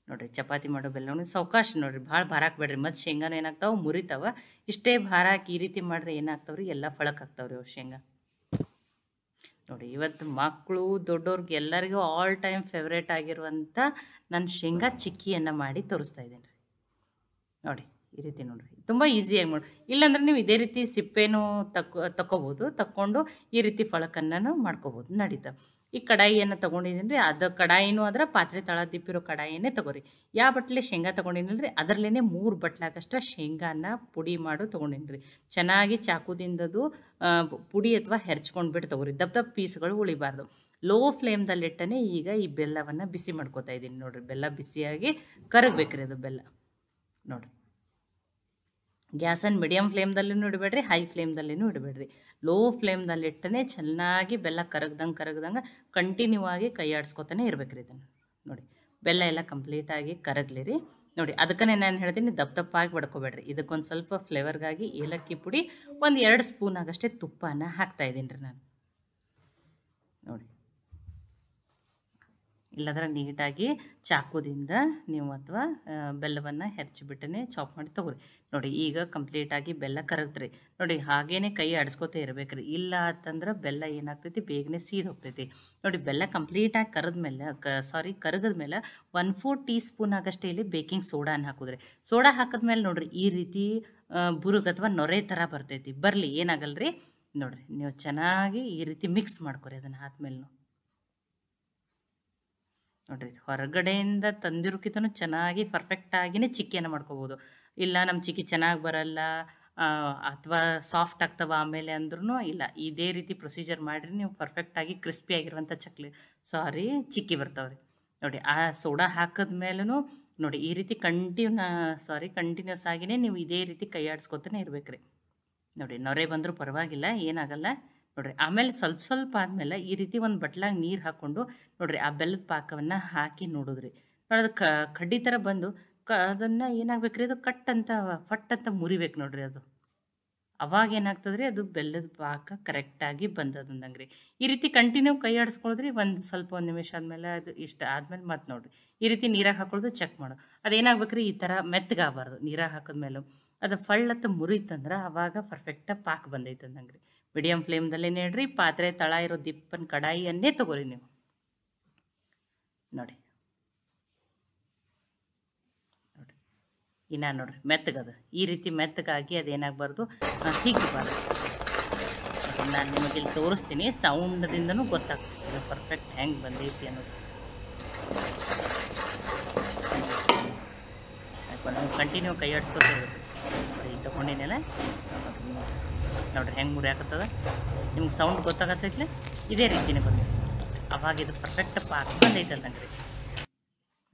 ನೋಡಿರಿ ಚಪಾತಿ ಮಾಡೋ ಬೆಳ್ಳುಣ್ಗಿ ಸಾವಕಾಶ ನೋಡಿರಿ, ಭಾಳ ಭಾರ ಹಾಕ್ಬೇಡ್ರಿ. ಮತ್ತು ಶೇಂಗಾನು ಏನಾಗ್ತಾವೆ ಮುರಿತಾವ. ಇಷ್ಟೇ ಭಾರ ಹಾಕಿ ಈ ರೀತಿ ಮಾಡಿರಿ ಏನಾಗ್ತಾವ್ರಿ, ಎಲ್ಲ ಫಳಕ್ ಆಗ್ತಾವ್ರಿ ಅವು ಶೇಂಗಾ. ನೋಡಿ ಇವತ್ತು ಮಕ್ಕಳು ದೊಡ್ಡವ್ರಿಗೆ ಎಲ್ಲರಿಗೂ ಆಲ್ ಟೈಮ್ ಫೇವ್ರೇಟ್ ಆಗಿರುವಂಥ ನಾನು ಶೇಂಗಾ ಚಿಕ್ಕಿಯನ್ನು ಮಾಡಿ ತೋರಿಸ್ತಾ ಇದ್ದೀನಿ ರೀ. ನೋಡಿ ಈ ರೀತಿ ನೋಡಿರಿ, ತುಂಬ ಈಸಿಯಾಗಿ ಮಾಡಿ. ಇಲ್ಲಾಂದ್ರೆ ನೀವು ಇದೇ ರೀತಿ ಸಿಪ್ಪೆನೂ ತಕ್ಕೋಬೋದು, ತಕ್ಕೊಂಡು ಈ ರೀತಿ ಫಳಕನ್ನು ಮಾಡ್ಕೋಬೋದು, ನಡೀತಾ. ಈ ಕಡಾಯಿಯನ್ನು ತೊಗೊಂಡಿದ್ದೀನಿ ರೀ. ಅದು ಕಡಾಯಿನೂ ಆದ್ರೆ ಪಾತ್ರೆ ತಳ ದಿಪ್ಪಿರೋ ಕಡಾಯಿಯನ್ನೇ ತೊಗೊರಿ. ಯಾವ ಬಟ್ಲೆ ಶೇಂಗಾ ತೊಗೊಂಡಿನಿ ರೀ ಅದರಲ್ಲೇ 3 ಬಟ್ಲಾಗಷ್ಟು ಶೇಂಗಾನ ಪುಡಿ ಮಾಡು ತೊಗೊಂಡಿನಿ ರೀ. ಚೆನ್ನಾಗಿ ಚಾಕುದಿಂದದು ಪುಡಿ ಅಥವಾ ಹೆರ್ಚ್ಕೊಂಡ್ಬಿಟ್ಟು ತೊಗೊರಿ. ದಪ್ಪ ಪೀಸ್ಗಳು ಉಳಿಬಾರ್ದು. ಲೋ ಫ್ಲೇಮ್ದಲ್ಲಿಟ್ಟನೆ ಈಗ ಈ ಬೆಲ್ಲವನ್ನು ಬಿಸಿ ಮಾಡ್ಕೋತಾ ಇದ್ದೀನಿ. ನೋಡಿರಿ ಬೆಲ್ಲ ಬಿಸಿಯಾಗಿ ಕರಗಬೇಕ್ರಿ ಅದು ಬೆಲ್ಲ. ನೋಡಿರಿ ಗ್ಯಾಸನ್ನು ಮೀಡಿಯಮ್ ಫ್ಲೇಮ್ದಲ್ಲೂ ಇಡಬೇಡ್ರಿ, ಹೈ ಫ್ಲೇಮ್ದಲ್ಲೂ ಇಡಬೇಡ್ರಿ. ಲೋ ಫ್ಲೇಮ್ದಲ್ಲಿಟ್ಟನೆ ಚೆನ್ನಾಗಿ ಬೆಲ್ಲ ಕರಗ್ದಂಗೆ ಕಂಟಿನ್ಯೂ ಆಗಿ ಕೈ ಆಡಿಸ್ಕೊತಾನೆ ಇರ್ಬೇಕ್ರಿ ಇದನ್ನು. ನೋಡಿ ಬೆಲ್ಲ ಎಲ್ಲ ಕಂಪ್ಲೀಟಾಗಿ ಕರಗ್ಲಿ. ನೋಡಿ ಅದಕ್ಕೇ ನಾನು ಹೇಳ್ತೀನಿ ದಪ್ಪಾಗಿ ಬಡ್ಕೋಬೇಡ್ರಿ. ಇದಕ್ಕೊಂದು ಸ್ವಲ್ಪ ಫ್ಲೇವರ್ಗಾಗಿ ಏಲಕ್ಕಿ ಪುಡಿ 1-2 ಸ್ಪೂನ್ ಆಗಷ್ಟೇ ತುಪ್ಪನ ಹಾಕ್ತಾಯಿದ್ದೀನಿ ರೀ ನಾನು. ನೋಡಿ ಇಲ್ಲದ್ರೆ ನೀಟಾಗಿ ಚಾಕುದಿಂದ ನೀವು ಅಥವಾ ಬೆಲ್ಲವನ್ನು ಹೆರ್ಚಿಬಿಟ್ಟನೆ ಚಾಪ್ ಮಾಡಿ ತೊಗೊರಿ. ನೋಡಿ ಈಗ ಕಂಪ್ಲೀಟಾಗಿ ಬೆಲ್ಲ ಕರಗ್ತ್ರಿ. ನೋಡಿ ಹಾಗೇ ಕೈ ಆಡಿಸ್ಕೊತ ಇರ್ಬೇಕ್ರಿ. ಇಲ್ಲ ಅಂತಂದ್ರೆ ಬೆಲ್ಲ ಏನಾಗ್ತೈತಿ ಬೇಗನೆ ಸೀದ್ ಹೋಗ್ತೈತಿ. ನೋಡಿ ಬೆಲ್ಲ ಕಂಪ್ಲೀಟಾಗಿ ಕರಗದ್ಮೇಲೆ 1/4 ಟೀ ಸ್ಪೂನ್ ಆಗಷ್ಟೇ ಇಲ್ಲಿ ಬೇಕಿಂಗ್ ಸೋಡಾನ ಹಾಕಿದ್ರಿ. ಸೋಡಾ ಹಾಕಿದ್ಮೇಲೆ ನೋಡಿರಿ ಈ ರೀತಿ ಬುರುಗು ಅಥವಾ ನೊರೆ ಥರ ಬರ್ತೈತಿ. ಬರಲಿ ಏನಾಗಲ್ರಿ. ನೋಡಿರಿ ನೀವು ಚೆನ್ನಾಗಿ ಈ ರೀತಿ ಮಿಕ್ಸ್ ಮಾಡ್ಕೊರಿ ಅದನ್ನು ಆದ್ಮೇಲೆ. ನೋಡಿರಿ ಹೊರಗಡೆಯಿಂದ ತಂದಿರೋಕ್ಕಿಂತನೂ ಚೆನ್ನಾಗಿ ಪರ್ಫೆಕ್ಟಾಗಿಯೇ ಚಿಕ್ಕಿಯನ್ನು ಮಾಡ್ಕೋಬೋದು. ಇಲ್ಲ ನಮ್ಮ ಚಿಕ್ಕಿ ಚೆನ್ನಾಗಿ ಬರಲ್ಲ ಅಥವಾ ಸಾಫ್ಟ್ ಆಗ್ತವೆ ಆಮೇಲೆ ಅಂದ್ರೂ ಇಲ್ಲ, ಇದೇ ರೀತಿ ಪ್ರೊಸೀಜರ್ ಮಾಡಿರಿ ನೀವು ಪರ್ಫೆಕ್ಟಾಗಿ ಕ್ರಿಸ್ಪಿಯಾಗಿರುವಂಥ ಚಿಕ್ಕಿ ಬರ್ತಾವ್ರಿ. ನೋಡಿ ಆ ಸೋಡಾ ಹಾಕಿದ್ಮೇಲೂ ನೋಡಿ ಈ ರೀತಿ ಕಂಟಿನ್ಯೂಸ್ ಆಗಿಯೇ ನೀವು ಇದೇ ರೀತಿ ಕೈ ಆಡಿಸ್ಕೊತಾನೆ ಇರ್ಬೇಕ್ರಿ. ನೋಡಿ ನೊರೆ ಬಂದರೂ ಪರವಾಗಿಲ್ಲ, ಏನಾಗಲ್ಲ ನೋಡಿರಿ. ಆಮೇಲೆ ಸ್ವಲ್ಪ ಸ್ವಲ್ಪ ಆದಮೇಲೆ ಈ ರೀತಿ ಒಂದು ಬಟ್ಲಾಗ ನೀರು ಹಾಕ್ಕೊಂಡು ನೋಡಿರಿ ಆ ಬೆಲ್ಲದ ಪಾಕವನ್ನು ಹಾಕಿ ನೋಡಿದ್ರಿ. ನೋಡಿ ಅದು ಕಡ್ಡಿ ಥರ ಬಂದು ಅದನ್ನು ಏನಾಗ್ಬೇಕ್ರಿ, ಅದು ಕಟ್ ಅಂತ ಫಟ್ ಅಂತ ಮುರಿಬೇಕು ನೋಡಿರಿ. ಅದು ಅವಾಗ ಏನಾಗ್ತದೆ ರೀ, ಅದು ಬೆಲ್ಲದ ಪಾಕ ಕರೆಕ್ಟಾಗಿ ಬಂದದಂದಂಗೆ ರೀ. ಈ ರೀತಿ ಕಂಟಿನ್ಯೂ ಕೈ ಆಡಿಸ್ಕೊಳಿದ್ರಿ. ಒಂದು ನಿಮಿಷ ಆದಮೇಲೆ ಅದು ಇಷ್ಟ ಆದಮೇಲೆ ಮತ್ತೆ ನೋಡಿರಿ ಈ ರೀತಿ ನೀರಾಗ ಹಾಕೊಳ್ಳೋದು ಚೆಕ್ ಮಾಡು. ಅದೇನಾಗ್ಬೇಕ್ರಿ, ಈ ಥರ ಮೆತ್ತಗಾಗಬಾರ್ದು. ನೀರಾಗ ಹಾಕಿದ್ಮೇಲೆ ಅದು ಫಳ್ಳತ್ತ ಮುರಿತಂದ್ರೆ ಅವಾಗ ಪರ್ಫೆಕ್ಟಾಗಿ ಪಾಕ ಬಂದೈತೆ ಅಂದಂಗೆ ರೀ. ಮೀಡಿಯಮ್ ಫ್ಲೇಮ್ದಲ್ಲೇ ಇಡ್ರಿ. ಪಾತ್ರೆ ತಳ ಇರೋ ದಿಪ್ಪನ ಕಡಾಯಿಯನ್ನೇ ತೊಗೊರಿ ನೀವು. ನೋಡಿ ನೋಡಿ ಇನ್ನು ನೋಡಿರಿ ಮೆತ್ತಗದ. ಈ ರೀತಿ ಮೆತ್ತಗಾಗಿ ಅದೇನಾಗಬಾರ್ದು, ಹಿಗ್ಗಬಾರ್ದು. ನಾನು ನಿಮಗೆ ಇಲ್ಲಿ ತೋರಿಸ್ತೀನಿ, ಸೌಂಡದಿಂದನೂ ಗೊತ್ತಾಗ್ತದೆ ಪರ್ಫೆಕ್ಟ್ ಹೆಂಗೆ ಬಂದೈತಿ ಅನ್ನೋದು. ನಾವು ಕಂಟಿನ್ಯೂ ಕೈ ಆಡಿಸ್ಕೊತಿರ್ಬೇಕು. ಈಗ ತೊಗೊಂಡಿನೆಲ್ಲ ನೋಡಿರಿ ಹೆಂಗೆ ಮುರಿಯಾಕತ್ತದ. ನಿಮ್ಗೆ ಸೌಂಡ್ ಗೊತ್ತಾಗತ್ತೈತ್ಲೆ, ಇದೇ ರೀತಿನೇ ಬಂದ. ಅವಾಗ ಇದು ಪರ್ಫೆಕ್ಟ್ ಪಾಕ ಬಂದೈತಲ್ಲ ನಂಗೆ ರೀ.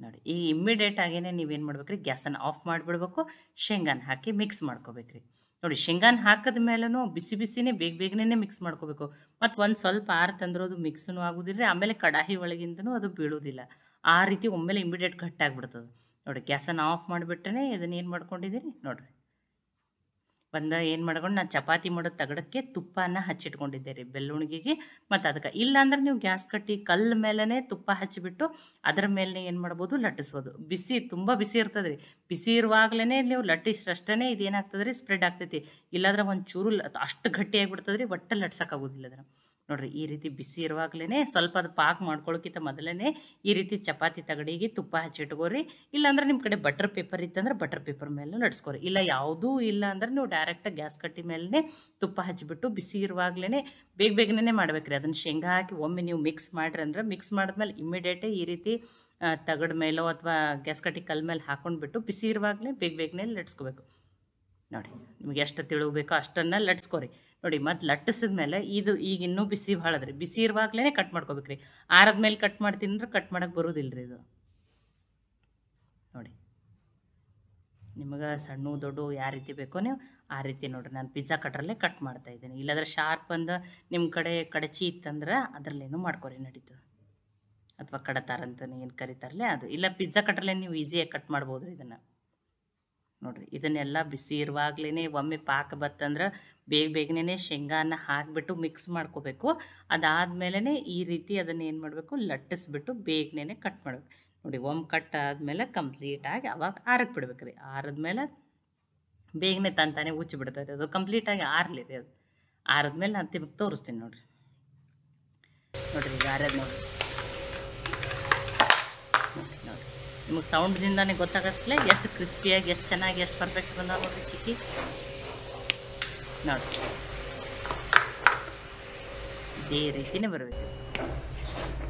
ನೋಡಿ ಈ ಇಮ್ಮಿಡಿಯೇಟ್ ಆಗೇನೆ ನೀವೇನು ಮಾಡ್ಬೇಕು ರೀ, ಗ್ಯಾಸನ್ನು ಆಫ್ ಮಾಡಿಬಿಡ್ಬೇಕು. ಶೇಂಗಾನ hockey mix ಮಾಡ್ಕೋಬೇಕ್ರಿ. ನೋಡಿ ಶೇಂಗಾನ ಹಾಕಿದ ಮೇಲೂ ಬಿಸಿ ಬಿಸಿನೇ ಬೇಗನೆ ಮಿಕ್ಸ್ ಮಾಡ್ಕೋಬೇಕು. ಮತ್ತು ಒಂದು ಸ್ವಲ್ಪ ತಂದ್ರೂ ಅದು ಮಿಕ್ಸೂ ಆಗೋದಿಲ್ಲ. ಆಮೇಲೆ ಕಡಾಯಿ ಒಳಗಿಂದನೂ ಅದು ಬೀಳೋದಿಲ್ಲ. ಆ ರೀತಿ ಒಮ್ಮೆಲೆ ಇಮ್ಮಿಡಿಯೇಟ್ ಗಟ್ಟಾಗ್ಬಿಡ್ತದೆ. ನೋಡಿ ಗ್ಯಾಸನ್ನು ಆಫ್ ಮಾಡಿಬಿಟ್ಟೆ ಇದನ್ನು ಏನು ಮಾಡ್ಕೊಂಡಿದ್ದೀರಿ ನೋಡಿರಿ. ಏನು ಮಾಡ್ಕೊಂಡು ನಾನು ಚಪಾತಿ ಮಾಡೋ ತಗಡಕ್ಕೆ ತುಪ್ಪನ ಹಚ್ಚಿಟ್ಕೊಂಡಿದ್ದೆ ರೀ ಬೆಳ್ಳುಣಿಗೆಗೆ. ಮತ್ತು ಅದಕ್ಕೆ ಇಲ್ಲಾಂದ್ರೆ ನೀವು ಗ್ಯಾಸ್ ಕಟ್ಟಿ ಕಲ್ಲು ಮೇಲೇ ತುಪ್ಪ ಹಚ್ಚಿಬಿಟ್ಟು ಅದರ ಮೇಲೆ ಏನು ಮಾಡ್ಬೋದು, ಲಟ್ಟಿಸ್ಬೋದು. ತುಂಬ ಬಿಸಿ ಇರ್ತದೆ ರೀ. ಬಿಸಿ ಇರುವಾಗಲೇ ನೀವು ಲಟ್ಟಿಸ್ರಷ್ಟೇ ಇದೇನಾಗ್ತದೆ ರೀ, ಸ್ಪ್ರೆಡ್ ಆಗ್ತೈತಿ. ಇಲ್ಲಾಂದ್ರೆ ಒಂದು ಚೂರು ಅಷ್ಟು ಗಟ್ಟಿಯಾಗಿಬಿಡ್ತದೆ ರೀ, ಒಟ್ಟು ಲಟ್ಸೋಕ್ಕಾಗೋದಿಲ್ಲ ಅದನ್ನು. ನೋಡಿರಿ ಈ ರೀತಿ ಬಿಸಿ ಇರುವಾಗಲೇ ಸ್ವಲ್ಪ ಅದು ಪಾಕ ಮಾಡ್ಕೊಳ್ಳೋಕ್ಕಿಂತ ಮೊದಲೇ ಈ ರೀತಿ ಚಪಾತಿ ತಗಡಿಗೆ ತುಪ್ಪ ಹಚ್ಚಿಟ್ಕೋರಿ. ಇಲ್ಲಾಂದ್ರೆ ನಿಮ್ಮ ಕಡೆ ಬಟರ್ ಪೇಪರ್ ಇತ್ತಂದ್ರೆ ಬಟರ್ ಪೇಪರ್ ಮೇಲೆ ಲಟ್ಸ್ಕೊರಿ. ಇಲ್ಲ ಯಾವುದೂ ಇಲ್ಲ ಅಂದ್ರೆ ನೀವು ಡೈರೆಕ್ಟಾಗಿ ಗ್ಯಾಸ್ ಕಟ್ಟಿ ಮೇಲೆ ತುಪ್ಪ ಹಚ್ಚಿಬಿಟ್ಟು ಬಿಸಿ ಇರುವಾಗಲೇ ಬೇಗನೆ ಮಾಡ್ಬೇಕ್ರಿ. ಅದನ್ನು ಶೇಂಗಾ ಹಾಕಿ ಒಮ್ಮೆ ನೀವು ಮಿಕ್ಸ್ ಮಾಡಿರಿ ಅಂದ್ರೆ ಮಿಕ್ಸ್ ಮಾಡಿದ್ಮೇಲೆ ಇಮ್ಮಿಡಿಯೇಟೇ ಈ ರೀತಿ ತಗಡ ಮೇಲೋ ಅಥವಾ ಗ್ಯಾಸ್ ಕಟ್ಟಿ ಕಲ್ ಮೇಲೆ ಹಾಕೊಂಡ್ಬಿಟ್ಟು ಬಿಸಿ ಇರುವಾಗಲೇ ಬೇಗನೆ ಲಟ್ಸ್ಕೋಬೇಕು. ನೋಡಿ ನಿಮಗೆ ಎಷ್ಟು ತಿಳುಗಬೇಕೋ ಅಷ್ಟನ್ನು ಲಟ್ಸ್ಕೊರಿ. ನೋಡಿ ಮತ್ತು ಲಟ್ಟಿಸಿದ ಮೇಲೆ ಇದು ಈಗ ಇನ್ನೂ ಬಿಸಿ ಭಾಳದ್ರಿ. ಬಿಸಿ ಇರುವಾಗಲೇ ಕಟ್ ಮಾಡ್ಕೋಬೇಕ್ರಿ. ಆರದ್ಮೇಲೆ ಕಟ್ ಮಾಡ್ತೀನಿ ಅಂದ್ರೆ ಕಟ್ ಮಾಡೋಕ್ಕೆ ಬರೋದಿಲ್ಲ ರೀ ಇದು. ನೋಡಿ ನಿಮಗೆ ಸಣ್ಣ ದೊಡ್ಡ ಯಾವ ರೀತಿ ಬೇಕೋ ನೀವು ಆ ರೀತಿ ನೋಡಿರಿ. ನಾನು ಪಿಜ್ಜಾ ಕಟ್ರಲ್ಲೇ ಕಟ್ ಮಾಡ್ತಾಯಿದ್ದೀನಿ. ಇಲ್ಲಾಂದ್ರೆ ಶಾರ್ಪ್ ಅಂದ ನಿಮ್ಮ ಕಡೆ ಕಡಚಿ ಇತ್ತಂದ್ರೆ ಅದರಲ್ಲೇನೂ ಮಾಡ್ಕೊರಿ ನಡೀತದೆ. ಅಥವಾ ಕಡತಾರಂತ ಏನು ಕರೀತಾರಲ್ಲೇ ಅದು. ಇಲ್ಲ ಪಿಜ್ಜಾ ಕಟ್ರಲ್ಲೇ ನೀವು ಈಸಿಯಾಗಿ ಕಟ್ ಮಾಡ್ಬೋದು ರೀ ಇದನ್ನು. ನೋಡಿರಿ ಇದನ್ನೆಲ್ಲ ಬಿಸಿ ಇರುವಾಗಲೇ ಒಮ್ಮೆ ಪಾಕ ಬತ್ತಂದ್ರೆ ಬೇಗನೆ ಶೇಂಗಾನ ಹಾಕಿಬಿಟ್ಟು ಮಿಕ್ಸ್ ಮಾಡ್ಕೋಬೇಕು. ಅದಾದಮೇಲೆ ಈ ರೀತಿ ಅದನ್ನು ಏನು ಮಾಡಬೇಕು, ಲಟ್ಟಿಸ್ಬಿಟ್ಟು ಬೇಗನೆ ಕಟ್ ಮಾಡಬೇಕು. ನೋಡಿ ಒಮ್ಮೆ ಕಟ್ ಆದಮೇಲೆ ಕಂಪ್ಲೀಟಾಗಿ ಅವಾಗ ಆರಕ್ಕೆ ಬಿಡ್ಬೇಕು ರೀ. ಆರಿದ್ಮೇಲೆ ಬೇಗನೆ ತಾನೇ ಉಚ್ಚಿಬಿಡ್ತಾರೆ. ಅದು ಕಂಪ್ಲೀಟಾಗಿ ಆರಲಿ ರೀ. ಅದು ಆರಿದ್ಮೇಲೆ ನಾನು ತಿಮಗೆ ತೋರಿಸ್ತೀನಿ ನೋಡಿರಿ. ಈಗ ಆರದು ನೋಡಿರಿ. ನೋಡಿ ನಿಮಗೆ ಸೌಂಡ್ದಿಂದಾನೇ ಗೊತ್ತಾಗತ್ತಲ್ಲ ಎಷ್ಟು ಕ್ರಿಸ್ಪಿಯಾಗಿ, ಎಷ್ಟು ಚೆನ್ನಾಗಿ, ಎಷ್ಟು ಪರ್ಫೆಕ್ಟ್ ಬಂದಾಗ ನೋಡಿರಿ ಚಿಕ್ಕಿ. ನೋಡಿ ಇದೇ ರೀತಿನೇ ಬರಬೇಕು.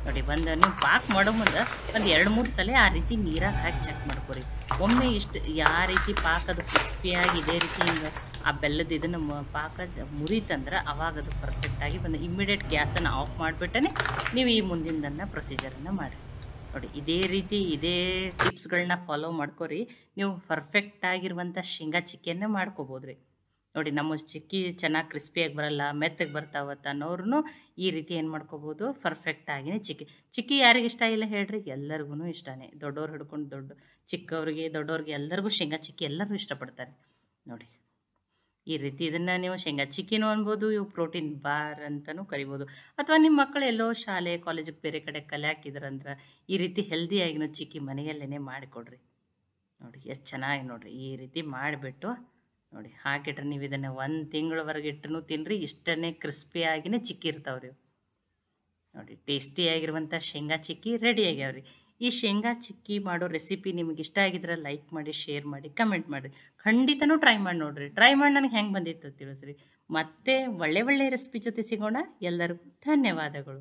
ನೋಡಿ ನೀವು ಪಾಕ ಮಾಡೋ ಮುಂದೆ ಒಂದು 2-3 ಸಲ ಆ ರೀತಿ ನೀರಾಗ ಹಾಕಿ ಚೆಕ್ ಮಾಡ್ಕೊರಿ. ಒಮ್ಮೆ ಇಷ್ಟು ಯಾವ ರೀತಿ ಪಾಕ ಅದು ಕ್ರಿಸ್ಪಿಯಾಗಿ ಇದೇ ರೀತಿ ಹಿಂಗೆ ಆ ಬೆಲ್ಲದ ಇದನ್ನು ಪಾಕ ಮುರಿತಂದ್ರೆ ಅವಾಗ ಅದು ಪರ್ಫೆಕ್ಟಾಗಿ ಬಂದು ಇಮ್ಮಿಡಿಯೇಟ್ ಗ್ಯಾಸನ್ನು ಆಫ್ ಮಾಡಿಬಿಟ್ಟೇ ನೀವು ಈ ಮುಂದಿನ ಪ್ರೊಸೀಜರನ್ನು ಮಾಡಿ. ನೋಡಿ ಇದೇ ರೀತಿ ಇದೇ ಟಿಪ್ಸ್ಗಳನ್ನ ಫಾಲೋ ಮಾಡ್ಕೊರಿ. ನೀವು ಪರ್ಫೆಕ್ಟಾಗಿರುವಂಥ ಶೇಂಗಾ ಚಿಕ್ಕಿಯನ್ನೇ ಮಾಡ್ಕೋಬೋದು ರೀ. ನೋಡಿ ನಮ್ಮ ಚಿಕ್ಕಿ ಚೆನ್ನಾಗಿ ಕ್ರಿಸ್ಪಿಯಾಗಿ ಬರಲ್ಲ, ಮೆತ್ತಗೆ ಬರ್ತಾವತ್ತ ಅನ್ನೋರು ಈ ರೀತಿ ಏನು ಮಾಡ್ಕೋಬೋದು, ಪರ್ಫೆಕ್ಟಾಗಿಯೇ ಚಿಕ್ಕಿ ಯಾರಿಗೆ ಇಷ್ಟ ಇಲ್ಲ ಹೇಳ್ರಿ, ಎಲ್ಲರಿಗೂ ಇಷ್ಟನೇ. ದೊಡ್ಡವ್ರು ಹಿಡ್ಕೊಂಡು ಚಿಕ್ಕವ್ರಿಗೆ ದೊಡ್ಡವ್ರಿಗೆ ಎಲ್ಲರಿಗೂ ಶೇಂಗಾ ಚಿಕ್ಕಿ ಎಲ್ಲರೂ ಇಷ್ಟಪಡ್ತಾರೆ. ನೋಡಿ ಈ ರೀತಿ ಇದನ್ನು ನೀವು ಶೇಂಗಾ ಚಿಕ್ಕಿನೂ ಅನ್ಬೋದು, ಇವು ಪ್ರೋಟೀನ್ ಬಾರ್ ಅಂತಲೂ ಕರಿಬೋದು. ಅಥವಾ ನಿಮ್ಮ ಮಕ್ಕಳು ಎಲ್ಲೋ ಶಾಲೆ ಕಾಲೇಜಿಗೆ ಬೇರೆ ಕಡೆ ಕಲೆ ಹಾಕಿದ್ರಂದ್ರೆ ಈ ರೀತಿ ಹೆಲ್ದಿಯಾಗಿನೂ ಚಿಕ್ಕಿ ಮನೆಯಲ್ಲೇ ಮಾಡಿಕೊಡ್ರಿ. ನೋಡಿ ಎಷ್ಟು ಚೆನ್ನಾಗಿ ನೋಡಿರಿ ಈ ರೀತಿ ಮಾಡಿಬಿಟ್ಟು ನೋಡಿ ಹಾಕಿಟ್ರೆ ನೀವು ಇದನ್ನು 1 ತಿಂಗಳವರೆಗೆ ಇಟ್ಟರೂ ತಿನ್ನಿರಿ. ಇಷ್ಟೇ ಕ್ರಿಸ್ಪಿಯಾಗಿಯೇ ಚಿಕ್ಕಿ ಇರ್ತಾವ್ರಿ. ನೋಡಿ ಟೇಸ್ಟಿಯಾಗಿರುವಂಥ ಶೇಂಗಾ ಚಿಕ್ಕಿ ರೆಡಿ ಆಗ್ಯಾವ್ರಿ. ಈ ಶೇಂಗಾ ಚಿಕ್ಕಿ ಮಾಡೋ ರೆಸಿಪಿ ನಿಮಗೆ ಇಷ್ಟ ಆಗಿದ್ರೆ ಲೈಕ್ ಮಾಡಿ, ಶೇರ್ ಮಾಡಿ, ಕಮೆಂಟ್ ಮಾಡಿರಿ. ಖಂಡಿತನೂ ಟ್ರೈ ಮಾಡಿ ನೋಡಿರಿ. ಟ್ರೈ ಮಾಡಿ ನನಗೆ ಹೆಂಗೆ ಬಂದಿತ್ತು ತಿಳಿಸ್ರಿ. ಮತ್ತೆ ಒಳ್ಳೆ ರೆಸಿಪಿ ಜೊತೆ ಸಿಗೋಣ. ಎಲ್ಲರಿಗೂ ಧನ್ಯವಾದಗಳು.